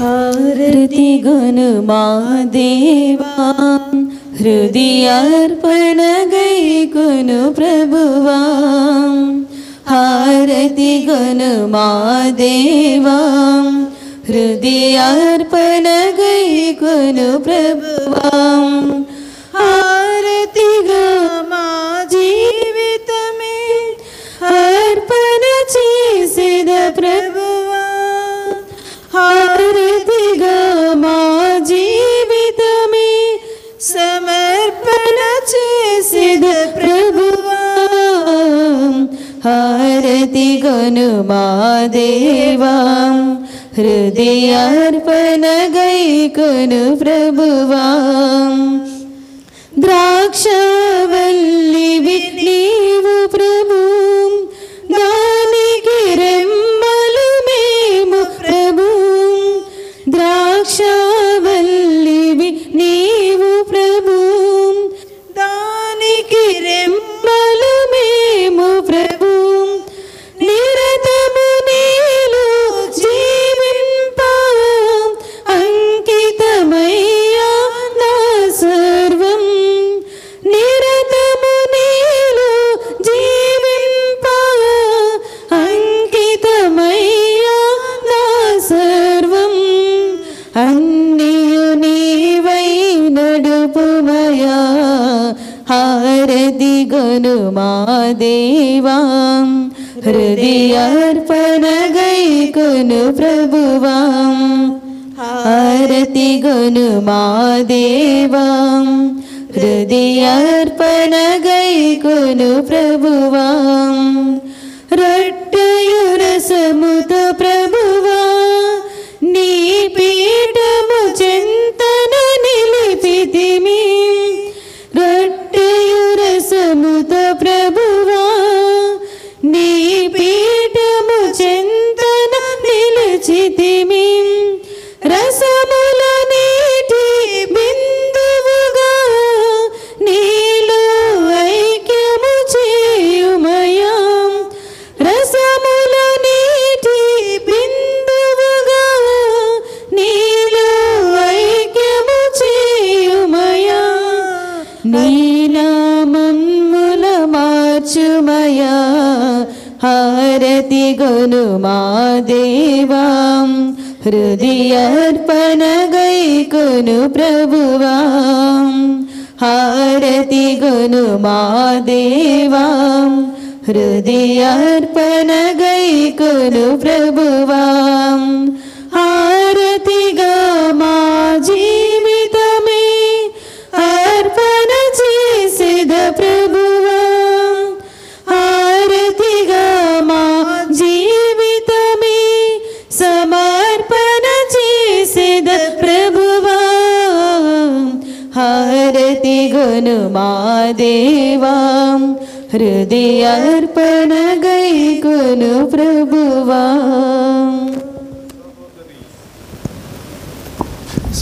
హారతి గును మా దేవా, హృదయార్పణ గైకొను ప్రభువా. హారతి గును మా దేవా, హృదయార్పణ గైకొను ప్రభువా. హారతిగా మా జీవితమే అర్పణ చేసేద ప్రభువా. హారతిగా మా జీవితమే సమర్పణ చేసేద ప్రభువా. హారతి గను మా దేవా, హృదయార్పణ గైకొను ప్రభువా. ద్రాక్షవల్లివి నీవు ప్రభు, దానికి రెమ్మలు మేము ప్రభు. ద్రాక్షవల్లివి నీవు ప్రభు, దానికి రెమ్మలు మేము ప్రభు. నిరతము నీలో జీవింప అంకితమయ్యా నా సర్వం. నిరతము నీలో జీవింప అంకితమయ్యా నా సర్వం. అన్నియు నీవై నడుపుమయా. హారతి గను మా దేవా, హృదయార్పణ గైకొను ప్రభువా. హారతి గను మా దేవా, హృదయార్పణ గైకొను ప్రభువా. రొట్టెయు రసముతో ప్రభువా, నీ పీఠము చెంతన నిలిపితిమి. రొట్టెయు రసముతో ప్రభువా, నీ పీఠము చెంతన నిలిచితిమి. రసముల నీటి బిందువుగా నీలో ఐక్యము చేయుమయా. రసముల నీటి బిందువుగా నీలో ఐక్యము చేయుమయా. నీనామమ్ముల మార్చుమయా. హారతి గను మా దేవా, హృదయార్పణ గైకొను ప్రభువా, హారతి గొను మా దేవా. హృదయార్పణ గైకొను ప్రభువా, హారతిగా మా జీవితమే అర్పణ చేసేద ప్రభువా. హారతిగా మా జీవితమే సమర్పణ చేసేద ప్రభువా. హారతి గొను మా దేవా, హృదయార్పణ గైకొను ప్రభువా.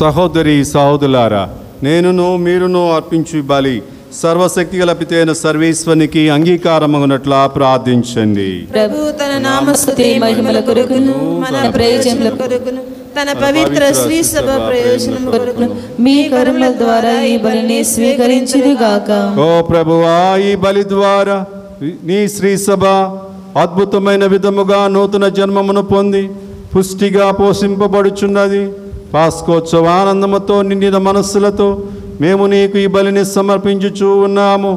సహోదరి సహోదరులారా, నేనును మీరును అర్పించు బలి సర్వశక్తి గల పితైన సర్వేశ్వరునికి అంగీకారమగునట్లా ప్రార్థించండి. ప్రభు తన నామస్తుతి మహిమల కొరకును మన ప్రయోజనముల కొరకును తన పవిత్ర శ్రీ సభ ప్రయోజనం కొరకును మీ కరుణల ద్వారా ఈ బలిని స్వీకరించుగాక. ఓ ప్రభువా, ఈ బలి ద్వారా నీ శ్రీ సభ అద్భుతమైన విధముగా నూతన జన్మమును పొంది పుష్టిగా పోషింపబడుచున్నది. పాస్కోత్సవ ఆనందముతో నిండిన మనస్సులతో మేము నీకు ఈ బలిని సమర్పించుచూ ఉన్నాము.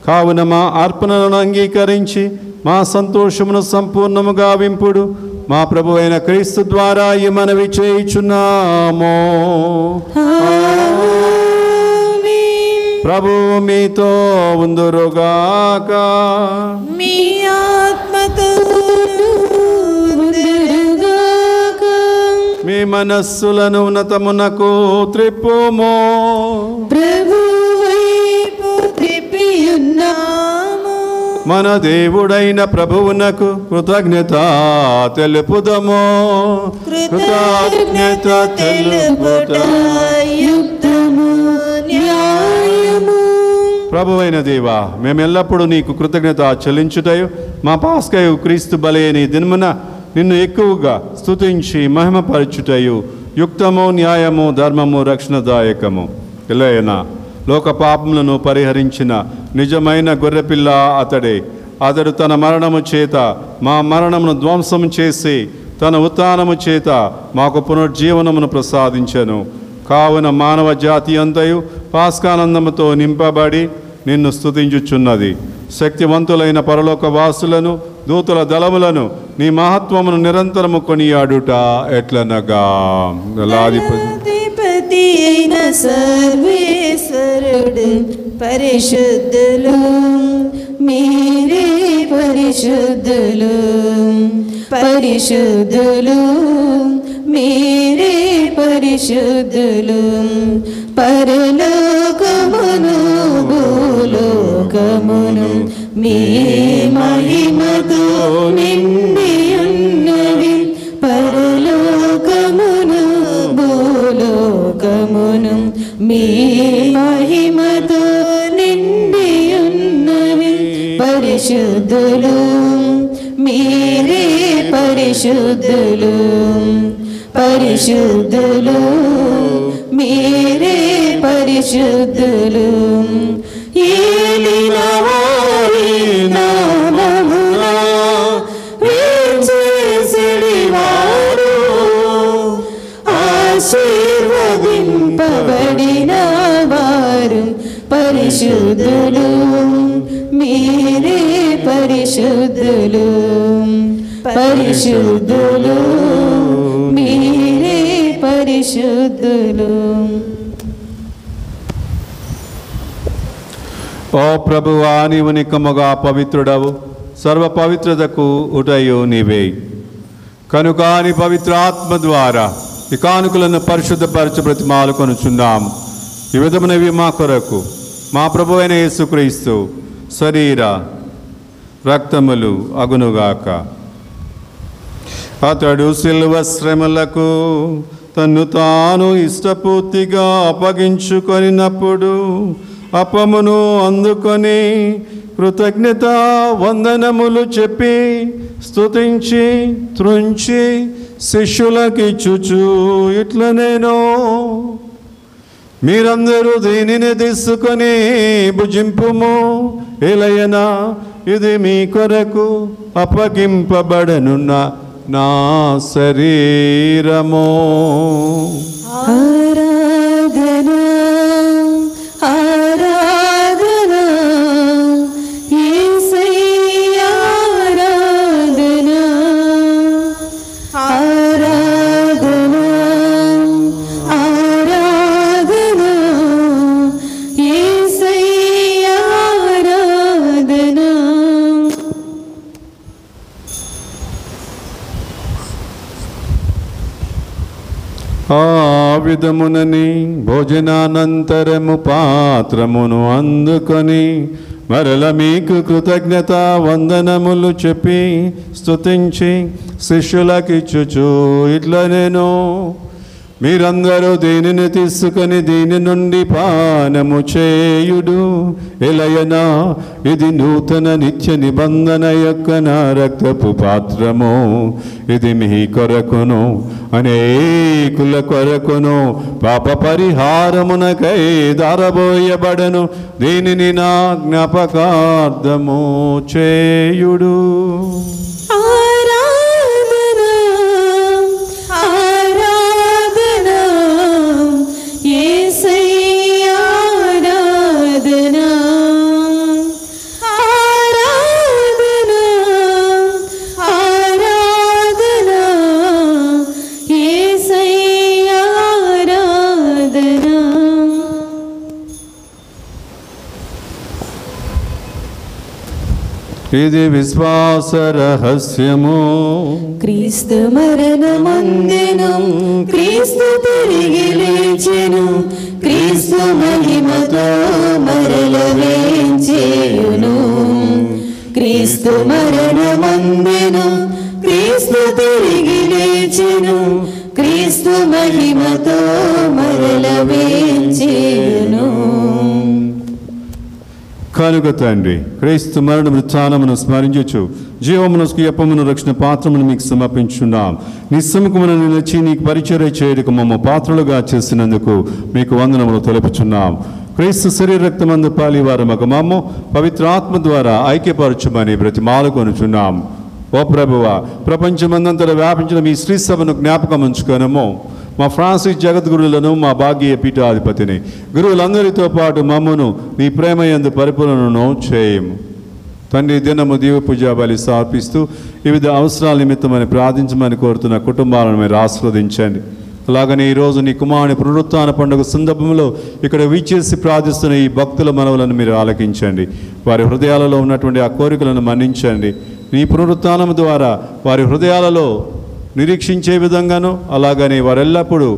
కావున మా అర్పణలను అంగీకరించి మా సంతోషమును సంపూర్ణముగా వింపుడు. మా ప్రభు అయిన క్రీస్తు ద్వారా ఈ మనవి చేయుచున్నాము. ప్రభు మీతో ఉందురుగాక. మీ ఆత్మతో మీ మనస్సులను ఉన్నతమునకు త్రిప్పుము. ప్రభు వైపు త్రిప్పియున్నాము. మన దేవుడైన ప్రభువునకు కృతజ్ఞత తెలుపుదము. కృతజ్ఞత తెలుపుట యుక్తము న్యాయము. ప్రభువైన దేవా, మేమెల్లప్పుడూ నీకు కృతజ్ఞత చెల్లించుటయు మా పాస్కయు క్రీస్తు బలైన దినమున నిన్ను ఎక్కువగా స్తుతించి మహిమపరచుటయు యుక్తము న్యాయము ధర్మము రక్షణదాయకము. ఎలయనా లోక పాపములను పరిహరించిన నిజమైన గొర్రెపిల్ల అతడే. అతడు తన మరణము చేత మా మరణమును ధ్వంసము చేసి తన ఉత్థానము చేత మాకు పునర్జీవనమును ప్రసాదించెను. కావున మానవ జాతి అంతయు పాస్కానందముతో నింపబడి నిన్ను స్తుతించుచున్నది. శక్తివంతులైన పరలోక వాసులను దూతల దళములను నీ మహత్వమును నిరంతరము కొనియాడుట ఎట్లనగా. అధిపతి అయిన సర్వేశ్వరుడు పరిశుద్ధులు, మీరే పరిశుద్ధులు, పరిశుద్ధులు, మీరే పరిశుద్ధులు. పరలోకమును భూలోకమును మీ మహిమతో నిండి ఉన్నవి. పరలోకమును భూలోకమును మీ మహిమతో నిండి ఉన్నవి. పరిశుద్ధులు, మీరే పరిశుద్ధులు, పరిశుద్ధులు, మీరే పరిశుద్ధులు. ఏలిన వారి నామమున వేంచేసిడివారు, ఆశీర్వదింపబడిన వారు పరిశుద్ధులు, మీరే పరిశుద్ధులు, పరిశుద్ధులు, మీరే పరిశుద్ధులు. ఓ ప్రభువా, నీవు నిక్కముగా పవిత్రుడవు, సర్వ పవిత్రతకు ఉటయు నీవే. కనుక నీ పవిత్ర ఆత్మ ద్వారా ఈ కానుకలను పరిశుద్ధపరచు ప్రతిమాలు కొనుచున్నాము. ఈ విధమునవి మా కొరకు మా ప్రభు అయిన యేసుక్రీస్తు శరీర రక్తములు అగునుగాక. అతడు శిలువ శ్రమలకు తన్ను తాను ఇష్టపూర్తిగా అప్పగించుకొనినప్పుడు అప్పమును అందుకొని కృతజ్ఞత వందనములు చెప్పి స్తుతించి త్రుంచి శిష్యులకిచ్చుచు ఇట్లనేనో, మీరందరూ దీనిని తీసుకొని భుజింపుము. ఎలయనా ఇది మీ కొరకు అప్పగింపబడనున్న నా శరీరము. ఆరాధన ఆరాధన యేసయ్యా ఆరాధన ఆరాధన ఆరాధన యేసయ్యా ఆరాధన. ఆ విధమునని భోజనానంతరము పాత్రమును అందుకొని మరల మీకు కృతజ్ఞత వందనములు చెప్పి స్తుతించి శిష్యులకిచ్చుచు ఇట్లా నేను, మీరందరూ దీనిని తీసుకొని దీని నుండి పానము చేయుడు. ఎలయనా ఇది నూతన నిత్య నిబంధన యొక్క నా రక్తపు పాత్రము. ఇది మీ కొరకును అనేకుల కొరకును పాప పరిహారమునకై దారబోయబడను. దీనిని నా జ్ఞాపకార్థము చేయుడు. ఇది విశ్వాస రహస్యము. క్రీస్తు మరణమందెను, క్రీస్తు తిరిగి లేచెను, క్రీస్తు మహిమతో మరల వేంచేయును. క్రీస్తు మరణమందెను, క్రీస్తు తిరిగి లేచెను, క్రీస్తు మహిమతో మరల వేంచేయును. కనుక తండ్రి, క్రీస్తు మరణ వృత్తానమును స్మరించుచు జీవమునకు అప్పమును రక్షణ పాత్రమును మీకు సమర్పించున్నాం. నిస్సముఖమును నిలిచి నీకు పరిచర్య చేయడానికి మమ్మ పాత్రలుగా చేసినందుకు మీకు వందనములు తెలుపుచున్నాం. క్రీస్తు శరీర రక్తమందు పాలివారు మగ మమ్మ పవిత్ర ఆత్మ ద్వారా ఐక్యపరచుమని బ్రతిమాలుకొనుచున్నాం. ఓ ప్రభువా, ప్రపంచమందంతటా వ్యాపించిన మీ శ్రీ సభను జ్ఞాపకం ఉంచుకొనము. మా ఫ్రాన్సిస్ జగద్గురులను, మా భాగ్య పీఠాధిపతిని, గురువులందరితో పాటు మమ్మను నీ ప్రేమయందు పరిపూర్ణను చేయము. తండ్రి, దినము దీవ పూజా బలి సమర్పిస్తూ వివిధ అవసరాల నిమిత్తమని ప్రార్థించమని కోరుతున్న కుటుంబాలను మీరు ఆస్వాదించండి. అలాగనే ఈరోజు నీ కుమారుని పునరుత్థాన పండుగ సందర్భంలో ఇక్కడ వీచేసి ప్రార్థిస్తున్న ఈ భక్తుల మనవులను మీరు ఆలకించండి. వారి హృదయాలలో ఉన్నటువంటి ఆ కోరికలను మన్నించండి. నీ పునరుత్థానం ద్వారా వారి హృదయాలలో నిరీక్షించే విధంగాను, అలాగనే వారెల్లప్పుడూ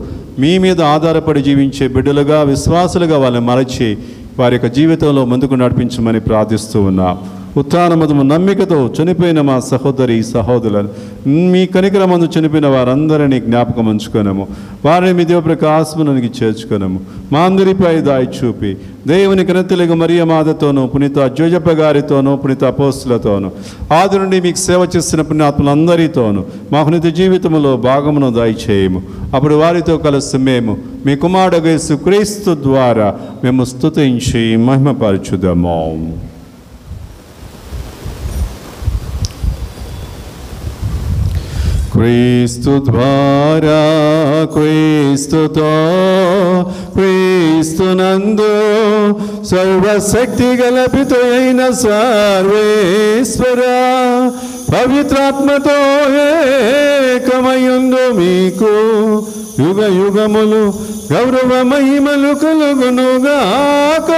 మీ మీద ఆధారపడి జీవించే బిడ్డలుగా, విశ్వాసులుగా వాళ్ళని మరచి వారి యొక్క జీవితంలో ముందుకు నడిపించమని ప్రార్థిస్తూ ఉన్నాం. ఉత్థానమదము నమ్మికతో చనిపోయిన మా సహోదరి సహోదరులను, మీ కనికరమందు చనిపోయిన వారందరినీ జ్ఞాపకం ఉంచుకొనము. వారిని మీ దేవప్రకాశమునికి చేర్చుకొనము. మా అందరిపై దాయి చూపి దేవుని కనెత్తెలుగు మరియమాతతోనూ, పునీత జోజప్ప గారితోనూ, పునీత అపోస్తులతోనూ, ఆది నుండి మీకు సేవ చేసిన పుణ్యాత్ములందరితోనూ మాకు నిత్య జీవితంలో భాగమును దయచేయము. అప్పుడు వారితో కలిసి మేము మీ కుమారుడు యేసు క్రీస్తు ద్వారా మేము స్తుతించి మహిమపరచుదాము. క్రీస్తు ద్వారా, క్రీస్తుతో, క్రీస్తునందు సర్వశక్తి గల పిత అయిన సర్వేశ్వర పవిత్రాత్మతో ఏకమయుండు మీకు యుగ యుగములు గౌరవ మహిమలు కలుగునుగాక.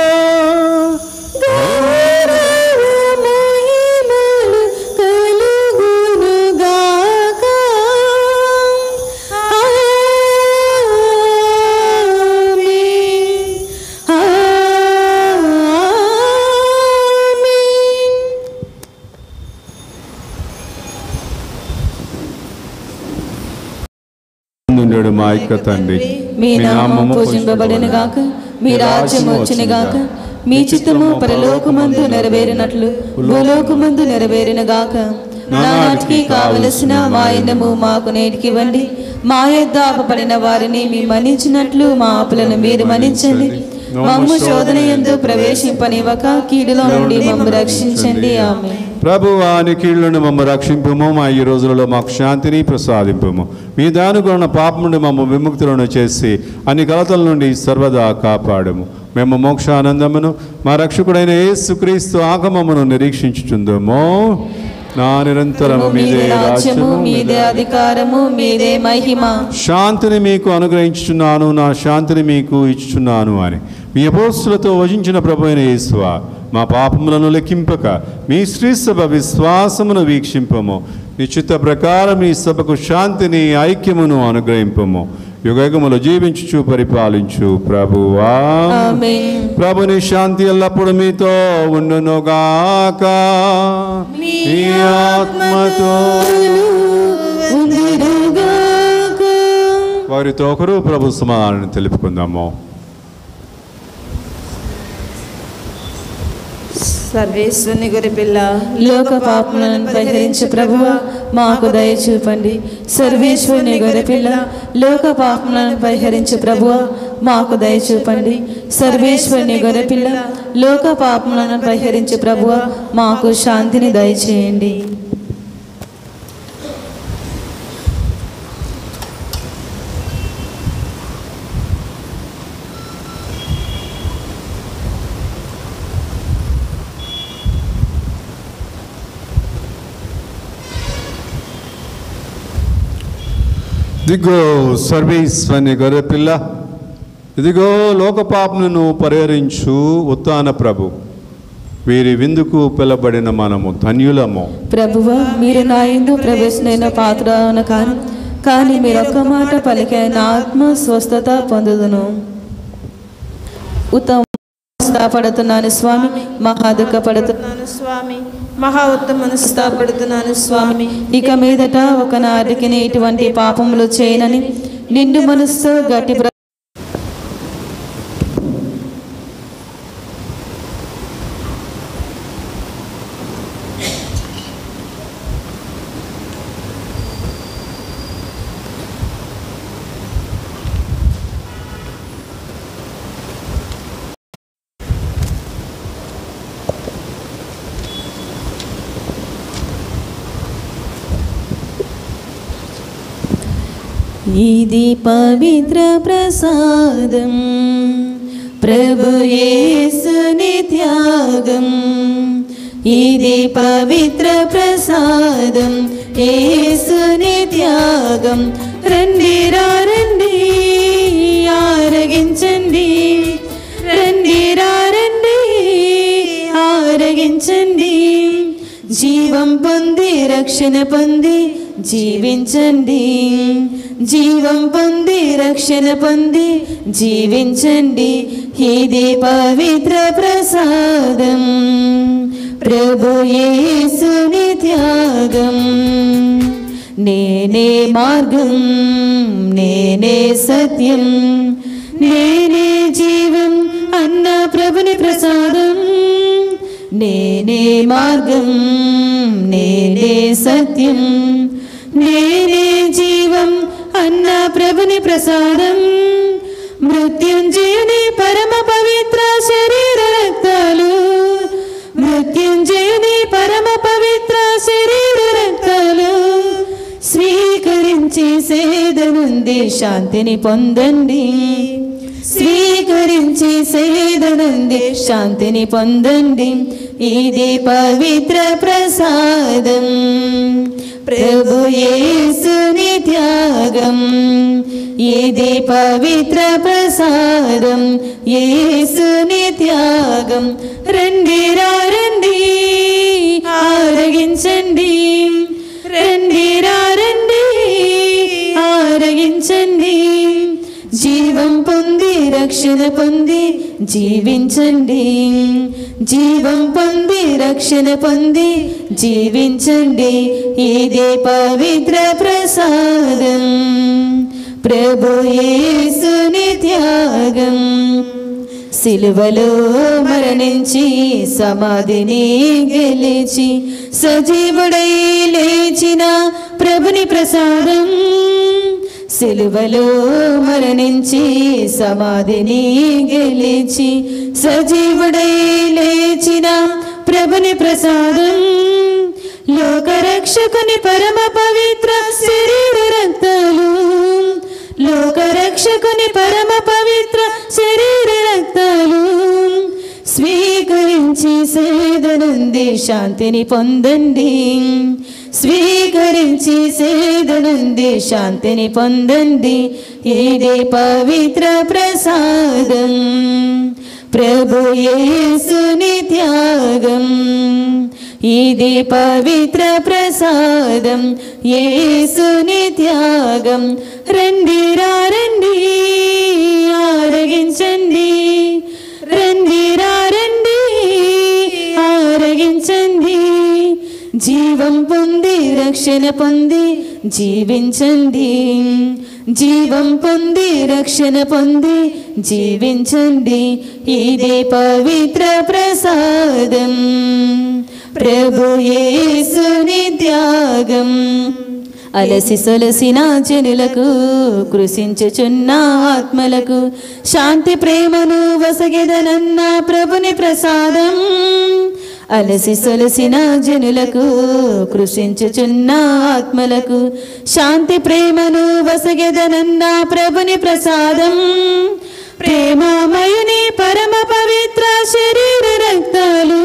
మా యొక్క తండ్రి, మీ నామము పూజింపబడిన గాక, మీ రాజ్యం వచ్చిన గాక, మీ చిత్తము పరలోకమందు నెరవేరినట్లు భూలోకమందు నెరవేరిన గాక. నాటికి కావలసిన మా అన్నము మాకు నేటికి ఇవ్వండి. మా యొద్ద అపపడిన వారిని మీ మన్నించినట్లు మా అప్పులను మీరు మన్నించండి. మమ్ము శోధన యందు ప్రవేశింపనివ్వక కీడులో నుండి మమ్ము రక్షించండి. ఆమేన్. ప్రభువాని కీళ్లను మమ్మ రక్షింపుము, మా ఈ రోజులలో మాకు శాంతిని ప్రసాదింపుము. మీ దానుగుణ పాపం నుండి మమ్మ విముక్తులను చేసి అన్ని కలతల నుండి సర్వదా కాపాడము. మేము మోక్షానందమును మా రక్షకుడైన యేసుక్రీస్తు ఆగమమును నిరీక్షించుచుందుము. నా నిరంతరము మీదే రాజ్యము, మీదే అధికారము, మీదే మహిమ. శాంతిని మీకు అనుగ్రహించుచున్నాను, నా శాంతిని మీకు ఇచ్చుచున్నాను అని మీ అపోస్తులతో వచించిన ప్రభు అయిన యేసువా, మా పాపములను లెక్కింపక మీ శ్రీ సభ విశ్వాసమును వీక్షింపము. నీ చిత్త ప్రకారం ఈ సభకు శాంతిని ఐక్యమును అనుగ్రహింపము. యుగయుగములు జీవించుచు పరిపాలించు ప్రభువా. ప్రభుని శాంతి ఎల్లప్పుడు మీతో ఉండునుగాక, మీ ఆత్మతో. వారితో ఒకరు ప్రభు సమాధానాన్ని తెలుపుకుందాము. సర్వేశ్వరుని గొర్రెపిల్ల, లోక పాపములను పరిహరించు ప్రభువా, మాకు దయ చూపండి. సర్వేశ్వరుని గొర్రెపిల్ల, లోక పాపములను పరిహరించు ప్రభువా, మాకు దయ చూపండి. సర్వేశ్వరుని గొర్రెపిల్ల, లోక పాపములను పరిహరించు ప్రభువా, మాకు శాంతిని దయచేయండి. ఇదిగో సర్వేశ్వరుని గొర్రెపిల్ల, ఇదిగో లోక పాపములను పరిహరించు ఉత్థాన ప్రభు. వీరి విందుకు పిలబడిన మనము ధన్యులము. ప్రభువా, మీరు నా యందు ప్రవేశమైన పాత్రను కానీ మీరు ఒక్క మాట పలికే నా ఆత్మ స్వస్థత పొందుదును. పడుతున్నాను స్వామి, మహా దుఃఖపడుతున్నాను స్వామి, మహా ఉత్తమ మనసుపడుతున్నాను స్వామి. ఇక మీదట ఒకనాటికి ఇటువంటి పాపములు చేయనని నిండు మనస్సు గట్టి ఇది పవిత్ర ప్రసాదం, ప్రభు యేసుని త్యాగం. ఇది పవిత్ర ప్రసాదం, యేసుని త్యాగం. రండి రండి ఆరగించండి, రండి రండి ఆరగించండి. జీవం పొంది రక్షణ పొంది జీవించండి, జీవం పొంది రక్షణ పొంది జీవించండి. ఇది పవిత్ర ప్రసాదం, ప్రభు యేసుని త్యాగం. నేనే మార్గం, నేనే సత్యం, నేనే జీవం అన్న ప్రభుని ప్రసాదం. నేనే మార్గం, నేనే సత్యం, నేనే జీవం అన్న ప్రభుని ప్రసాదం. మృత్యుంజయుని పరమ పవిత్ర శరీర రక్తాలు, మృత్యుంజయుని పరమ పవిత్ర శరీర రక్తాలు స్వీకరించి సేదనుంది శాంతిని పొందండి. స్వీకరించి సేదనుంది శాంతిని పొందండి. ఇది పవిత్ర ప్రసాదం, ప్రభు యేసుని త్యాగం. ఇది పవిత్ర ప్రసాదం, యేసుని త్యాగం. రండి రండి ఆరగించండి, రండి రండి ఆరగించండి. జీవం పొంది రక్షణ పొంది జీవించండి, జీవం పొంది రక్షణ పొంది జీవించండి. ఇది పవిత్ర ప్రసాదం, ప్రభు యేసుని త్యాగం. సిలువలో మరణించి సమాధిని గెలిచి సజీవుడై లేచిన ప్రభుని ప్రసాదం. సిలువలో మరణించి సమాధిని గెలిచి సజీవుడై లేచిన ప్రభుని ప్రసాదం లోకరక్షకుని పరమ పవిత్ర శరీర రక్తాలు లోకరక్షకుని పరమ పవిత్ర శరీర రక్తాలు స్వీకరించి సేదనుంది శాంతిని పొందండి స్వీకరించి సేదనుంది శాంతిని పొందండి ఇది పవిత్ర ప్రసాదం ప్రభు యేసుని త్యాగం ఇది పవిత్ర ప్రసాదం యేసుని త్యాగం రండి రండి ఆరగించండి రండి రండి ఆరగించండి జీవం పొంది రక్షణ పొంది జీవించండి జీవం పొంది రక్షణ పొంది జీవించండి ఇది పవిత్ర ప్రసాదం ప్రభు యేసుని త్యాగం అలసి సొలసిన జనులకు కృషించుచున్న ఆత్మలకు శాంతి ప్రేమను వసగెదనన్న ప్రభుని ప్రసాదం అలసి సొలసిన జనులకు కృషించుచున్న ఆత్మలకు శాంతి ప్రేమను వసగెదనన్న ప్రభుని ప్రసాదం ప్రేమమయుని పరమ పవిత్ర శరీర రక్తాలు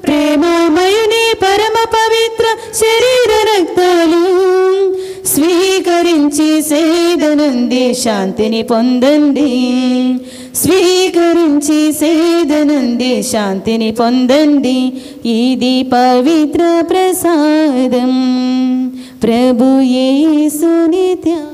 ప్రేమమయుని పరమ పవిత్ర శరీర రక్తాలు స్వీకరించి సేదనుంది శాంతిని పొందండి స్వీకరించి సేదనుంది శాంతిని పొందండి ఇది పవిత్ర ప్రసాదం ప్రభు యేసుని త్యాగం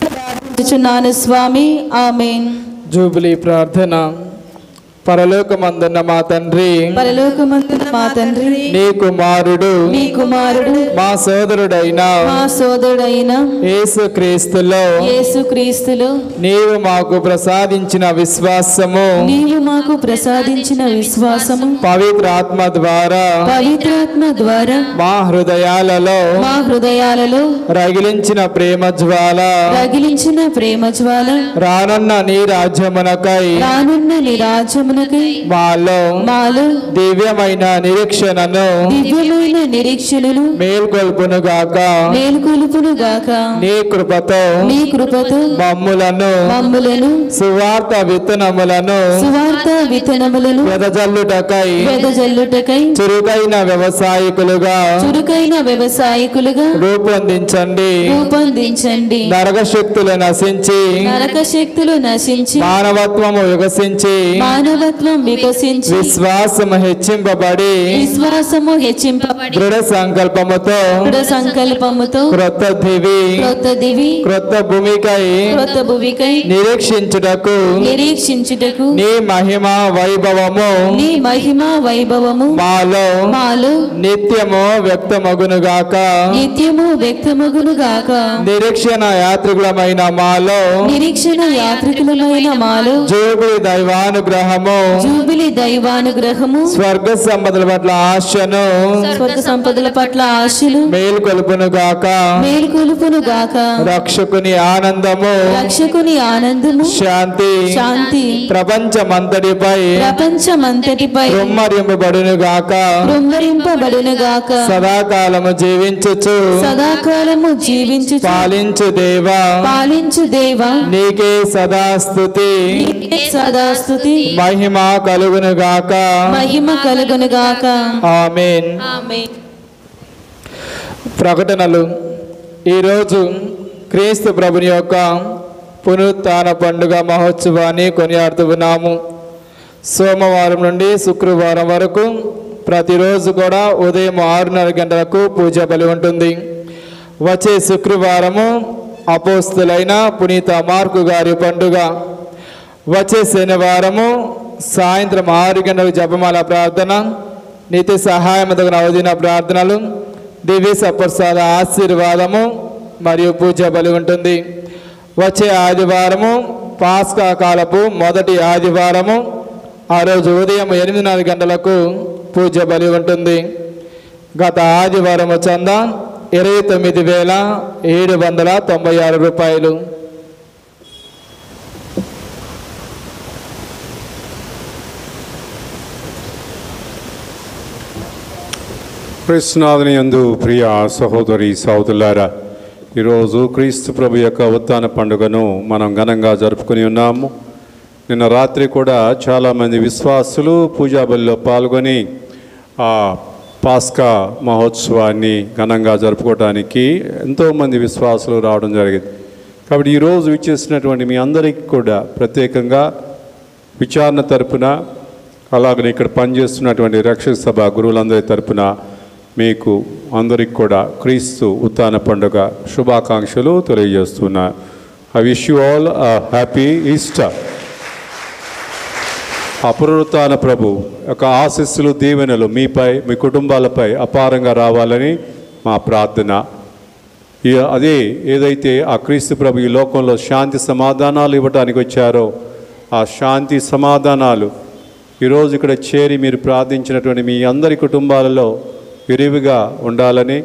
ప్రార్థించుచున్నాను స్వామి ఆమేన్. జూబిలీ ప్రార్థన. పరలోకమందున్న మా తండ్రి, పరలోకమందున్న మా తండ్రి, నీ కుమారుడు మా సోదరుడైన యేసుక్రీస్తులో నీవు మాకు ప్రసాదించిన విశ్వాసము పవిత్రాత్మ ద్వారా మా హృదయాలలో రగిలించిన ప్రేమ జ్వాల రానున్న నీ రాజ్యమునకై దర్శనమునకై మాలో దివ్యమైన నిరీక్షణను మేల్కొల్పునుగాక. నీ కృపతో మమ్ములను సువార్త విత్తనములను వెదజల్లుటకై చురుకైన వ్యవసాయకులుగా రూపొందించండి. నరక శక్తులు నశించి మానవత్వము వికసించి విశ్వాసము హెచ్చింపబడి దృఢ సంకల్పముతో క్రొత్త దివి క్రొత్త భూమికై నిరీక్షించుటకు నీ మహిమా వైభవము మాలో నిత్యము వ్యక్తమగునుగాక. నిరీక్షణ యాత్రికులమైన మాలో జూబిలి దైవానుగ్రహము స్వర్గ సంపదల పట్ల ఆశను మేల్కొలుపునుగాక. రక్షకుని ఆనందము శాంతి ప్రపంచమంతటిపై రుమ్మరింపబడునుగాక. సదాకాలము జీవించుచు పాలించు దేవా నీకే సదాస్తుతి మహిమ కలుగునుగాక. ఆమేన్. ప్రకటనలు. ఈరోజు క్రీస్తు ప్రభుని యొక్క పునరుత్థాన పండుగ మహోత్సవాన్ని కొనియాడుతున్నాము. సోమవారం నుండి శుక్రవారం వరకు ప్రతిరోజు కూడా ఉదయం 6:30 గంటలకు పూజ బలి ఉంటుంది. వచ్చే శుక్రవారము అపోస్తులైన పునీత మార్కు గారి పండుగ. వచ్చే శనివారము సాయంత్రం 6 గంటలకు జపమాల ప్రార్థన, నిత్య సహాయముదగిన అవధిన ప్రార్థనలు, దివ్య సప్రసాద ఆశీర్వాదము మరియు పూజ బలి ఉంటుంది. వచ్చే ఆదివారము పాస్కా కాలపు మొదటి ఆదివారము. ఆ రోజు ఉదయం 8:30 గంటలకు పూజ బలి ఉంటుంది. గత ఆదివారము చందా 29,796 రూపాయలు. కృష్ణాదుని యందు ప్రియ సహోదరి సహోదరులారా, ఈరోజు క్రీస్తు ప్రభు యొక్క ఉత్థాన పండుగను మనం ఘనంగా జరుపుకొని ఉన్నాము. నిన్న రాత్రి కూడా చాలామంది విశ్వాసులు పూజా బలిలో పాల్గొని ఆ పాస్కా మహోత్సవాన్ని ఘనంగా జరుపుకోవడానికి ఎంతోమంది విశ్వాసులు రావడం జరిగింది. కాబట్టి ఈరోజు ఇచ్చేసినటువంటి మీ అందరికీ కూడా ప్రత్యేకంగా విచారణ తరపున, అలాగనే ఇక్కడ పనిచేస్తున్నటువంటి రక్షక సభ గురువులందరి తరపున మీకు అందరికి కూడా క్రీస్తు ఉత్థాన పండుగ శుభాకాంక్షలు తెలియజేస్తున్నా. I wish you all happy Easter. ఆ పునరుత్థాన ప్రభు యొక్క ఆశీస్సులు దీవెనలు మీపై, మీ కుటుంబాలపై అపారంగా రావాలని మా ప్రార్థన. అదే ఏదైతే ఆ క్రీస్తు ప్రభు ఈ లోకంలో శాంతి సమాధానాలు ఇవ్వడానికి వచ్చారో ఆ శాంతి సమాధానాలు ఈరోజు ఇక్కడ చేరి మీరు ప్రార్థించినటువంటి మీ అందరి కుటుంబాలలో విరివిగా ఉండాలని,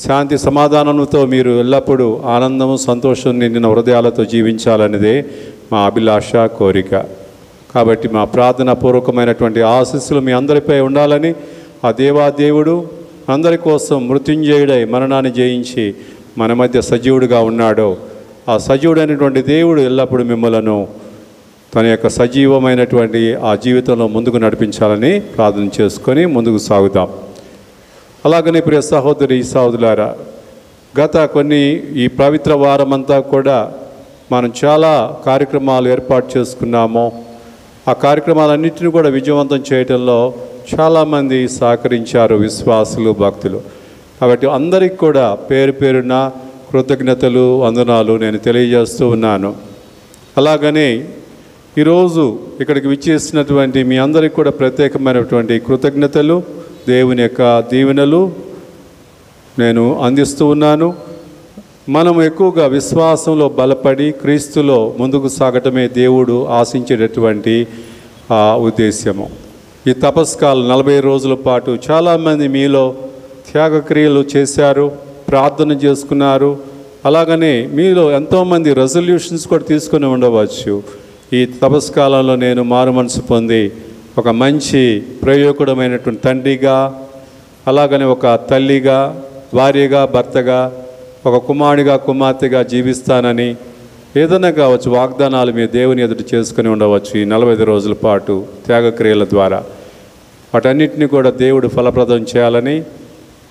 శాంతి సమాధానంతో మీరు ఎల్లప్పుడూ ఆనందము సంతోషం నిండిన హృదయాలతో జీవించాలనేదే మా అభిలాష, కోరిక. కాబట్టి మా ప్రార్థన పూర్వకమైనటువంటి ఆశీస్సులు మీ అందరిపై ఉండాలని, ఆ దేవాదేవుడు అందరి కోసం మృత్యుంజయుడై మరణాన్ని జయించి మన మధ్య సజీవుడిగా ఉన్నాడో ఆ సజీవుడైనటువంటి దేవుడు ఎల్లప్పుడూ మిమ్మలను తన యొక్క సజీవమైనటువంటి ఆ జీవితంలో ముందుకు నడిపించాలని ప్రార్థన చేసుకొని ముందుకు సాగుతాం. అలాగనే ప్రియ సహోదరి సహోదరులారా, గత ఈ పవిత్ర వారమంతా కూడా మనం చాలా కార్యక్రమాలు ఏర్పాటు చేసుకున్నాము. ఆ కార్యక్రమాలన్నింటినీ కూడా విజయవంతం చేయడంలో చాలామంది సహకరించారు, విశ్వాసులు, భక్తులు. కాబట్టి అందరికి కూడా పేరు పేరున కృతజ్ఞతలు, వందనాలు నేను తెలియజేస్తూ ఉన్నాను. అలాగనే ఈరోజు ఇక్కడికి విచ్చేసినటువంటి మీ అందరికీ కూడా ప్రత్యేకమైనటువంటి కృతజ్ఞతలు, దేవుని యొక్క దీవెనలు నేను అందిస్తూ ఉన్నాను. మనం ఎక్కువగా విశ్వాసంలో బలపడి క్రీస్తులో ముందుకు సాగటమే దేవుడు ఆశించేటటువంటి ఉద్దేశ్యము. ఈ తపస్కాలు 40 రోజుల పాటు చాలామంది మీలో త్యాగక్రియలు చేశారు, ప్రార్థన చేసుకున్నారు. అలాగనే మీలో ఎంతోమంది రెజల్యూషన్స్ కూడా తీసుకొని ఉండవచ్చు. ఈ తపస్కాలంలో నేను మారు మనసు పొంది ఒక మంచి ప్రయోజకుడమైనటువంటి తండ్రిగా, అలాగనే ఒక తల్లిగా, భార్యగా, భర్తగా, ఒక కుమారుడిగా, కుమార్తెగా జీవిస్తానని ఏదైనా కావచ్చు వాగ్దానాలు మీరు దేవుని ఎదుట చేసుకుని ఉండవచ్చు. ఈ 45 రోజుల పాటు త్యాగక్రియల ద్వారా వాటన్నిటిని కూడా దేవుడు ఫలప్రదం చేయాలని,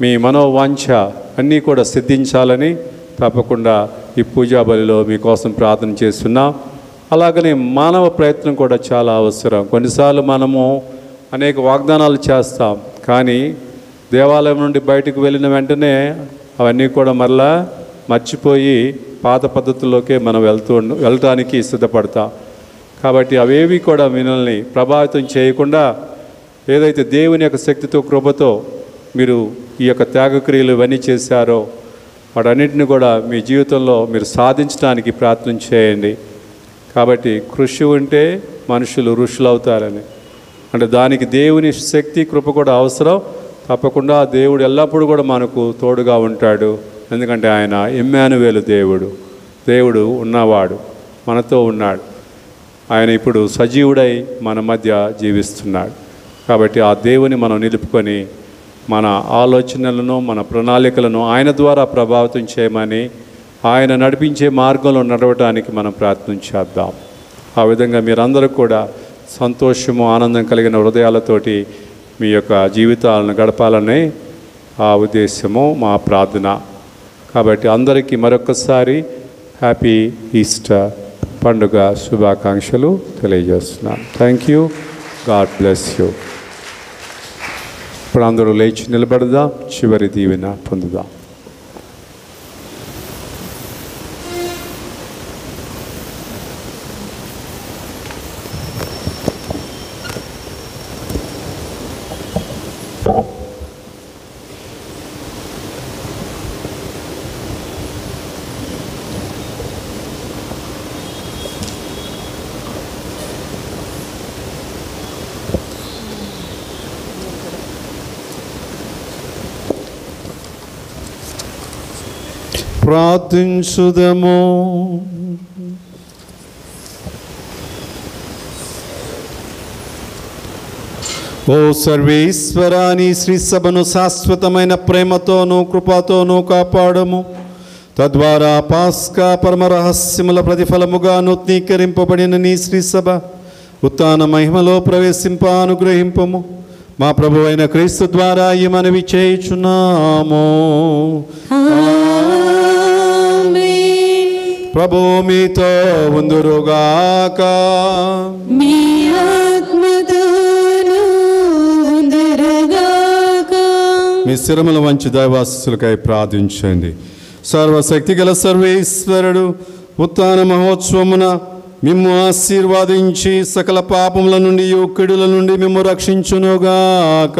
మీ మనోవాంఛ అన్నీ కూడా సిద్ధించాలని తప్పకుండా ఈ పూజా బలిలో మీకోసం ప్రార్థన చేస్తున్నాం. అలాగనే మానవ ప్రయత్నం కూడా చాలా అవసరం. కొన్నిసార్లు మనము అనేక వాగ్దానాలు చేస్తాం, కానీ దేవాలయం నుండి బయటకు వెళ్ళిన వెంటనే అవన్నీ కూడా మరలా మర్చిపోయి పాత పద్ధతుల్లోకే మనం వెళ్ళటానికి సిద్ధపడతాం. కాబట్టి అవేవి కూడా మిమ్మల్ని ప్రభావితం చేయకుండా ఏదైతే దేవుని యొక్క శక్తితో, కృపతో మీరు ఈ యొక్క త్యాగక్రియలు ఇవన్నీ చేశారో వాటన్నిటిని కూడా మీ జీవితంలో మీరు సాధించడానికి ప్రయత్నం చేయండి. కాబట్టి కృషి ఉంటే మనుషులు ఋషులు అవుతారని, అంటే దానికి దేవుని శక్తి, కృప కూడా అవసరం. తప్పకుండా దేవుడు ఎల్లప్పుడూ కూడా మనకు తోడుగా ఉంటాడు. ఎందుకంటే ఆయన ఇమ్మానువేలు దేవుడు ఉన్నవాడు, మనతో ఉన్నాడు. ఆయన ఇప్పుడు సజీవుడై మన మధ్య జీవిస్తున్నాడు. కాబట్టి ఆ దేవుని మనం నిలుపుకొని మన ఆలోచనలను, మన ప్రణాళికలను ఆయన ద్వారా ప్రభావితం చేయమని, ఆయన నడిపించే మార్గంలో నడవటానికి మనం ప్రయత్నం చేద్దాం. ఆ విధంగా మీరందరూ కూడా సంతోషము, ఆనందం కలిగిన హృదయాలతోటి మీ యొక్క జీవితాలను గడపాలనే ఆ ఉద్దేశము, మా ప్రార్థన. కాబట్టి అందరికీ మరొకసారి హ్యాపీ ఈస్టర్ పండుగ శుభాకాంక్షలు తెలియజేస్తున్నాను. Thank you. God bless you. ఇప్పుడు అందరూ లేచి నిలబడదాం, చివరి దీవెన పొందుదాం. ప్రార్థించుదము. ఓ సర్వేశ్వరాని శ్రీ సభను శాశ్వతమైన ప్రేమతోనూ కృపతోనూ కాపాడము. తద్వారా పాస్కా పరమ రహస్యముల ప్రతిఫలముగా నూతనీకరింపబడిన నీ శ్రీ సభ ఉత్థాన మహిమలో ప్రవేశింప అనుగ్రహింపము. మా ప్రభు అయిన క్రీస్తు ద్వారా ఈ మనవి చేయుచున్నాము. ప్రభు మీతో ఉందురుగాక. మీ ఆత్మతోను ఉందురుగాక. మీ శిరముల వంచి దైవాశీస్సులకై ప్రార్థించండి. సర్వశక్తి గల సర్వేశ్వరుడు ఉత్థాన మహోత్సవమున మిమ్ము ఆశీర్వాదించి సకల పాపముల నుండి, కీడుల నుండి మిమ్ము రక్షించునుగాక.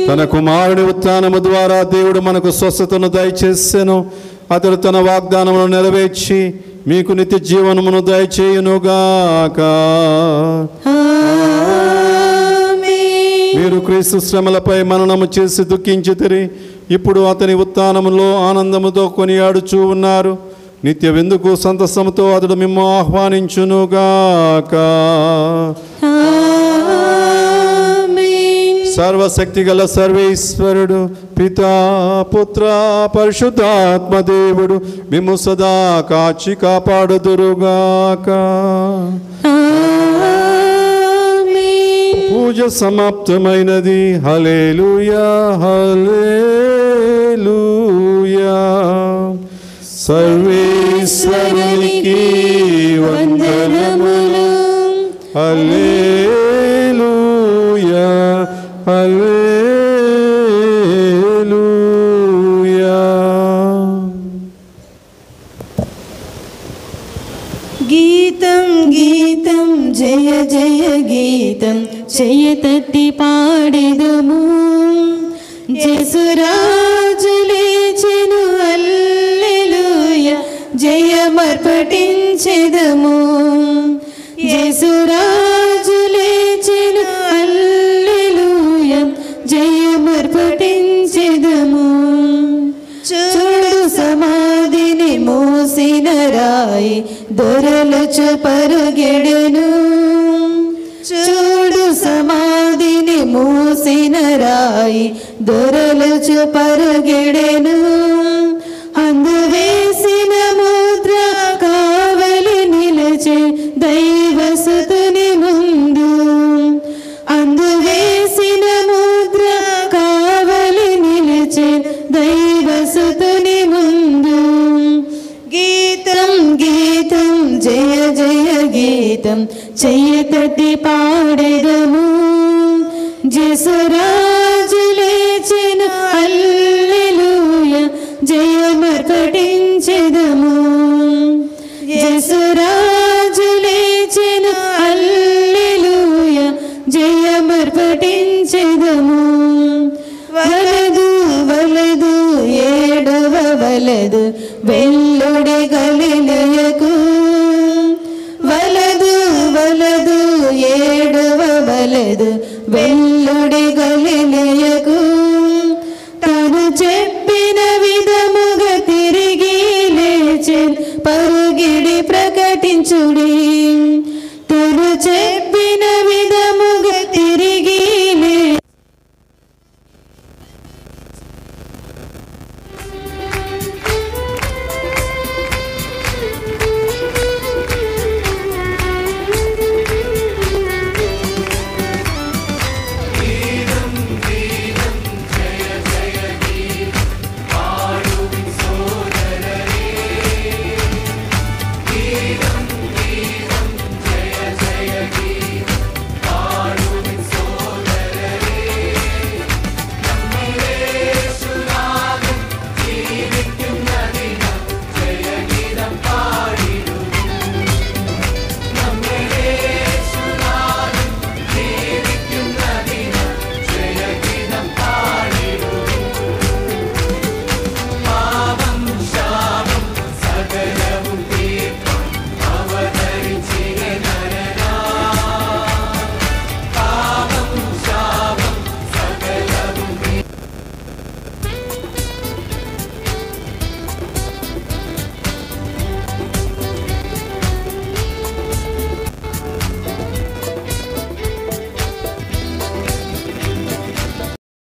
తన కుమారుడి ఉత్థానము ద్వారా దేవుడు మనకు స్వస్థతను దయచేసెను. అతడు తన వాగ్దానమును నెరవేర్చి మీకు నిత్య జీవనమును దయచేయునుగాక. మీరు క్రీస్తు శ్రమలపై మననము చేసి దుఃఖించితిరి. ఇప్పుడు అతని ఉత్థానములో ఆనందముతో కొనియాడుచూ ఉన్నారు. నిత్య విందుకు సంతసముతో అతడు మిమ్ము ఆహ్వానించునుగాక. సర్వశక్తి గల సర్వేశ్వరుడు పితా, పుత్ర, పరిశుద్ధాత్మ దేవుడు మిమ్ము సదా కాచి కాపాడుదురుగాక. పూజ సమాప్తమైనది. హల్లెలూయా, హల్లెలూయా. సర్వేశ్వరునికి వందనములు. హల్లెలూయా, హల్లెలూయా. గీతం గీతం జయ జయ గీతం చేయతట్టి పాడెదము. జేసురాజు లేచెను హల్లెలూయా జయమర్పటించెదము. జేసురాజు లేచెను హల్లెలూయా జయమర్పటించెదము. చూడు సమాధిని మోసిన రా రాయి దొరలుచు పరుగెడెను. చూడు సమాధిని మూసిన రాయి దొరలుచు పరుగెడెను. అందువేసిన ముద్ర కావలి నిలిచే దైవసుతుని ముందు. అందువేసిన ముద్ర కావలి నిలిచే దైవసుతుని ముందు. గీతం గీతం జయ జయ గీతం చెయ్యతటి పాడెదము. జేసురాజు లేచెను హల్లెలూయా జయమర్కటించెదము. జేసురాజు లేచెను హల్లెలూయా జయమర్కటించెదము. వలదు వలదు ఏడవ వలదు వెల్లుడి గలిలయకు. వలదు వలదు ఏడవ వలదు వెల్లుడి గలిలయకు. తను చెప్పిన విధముగా తిరిగి లేచెను పరుగిడి ప్రకటించుడి. తను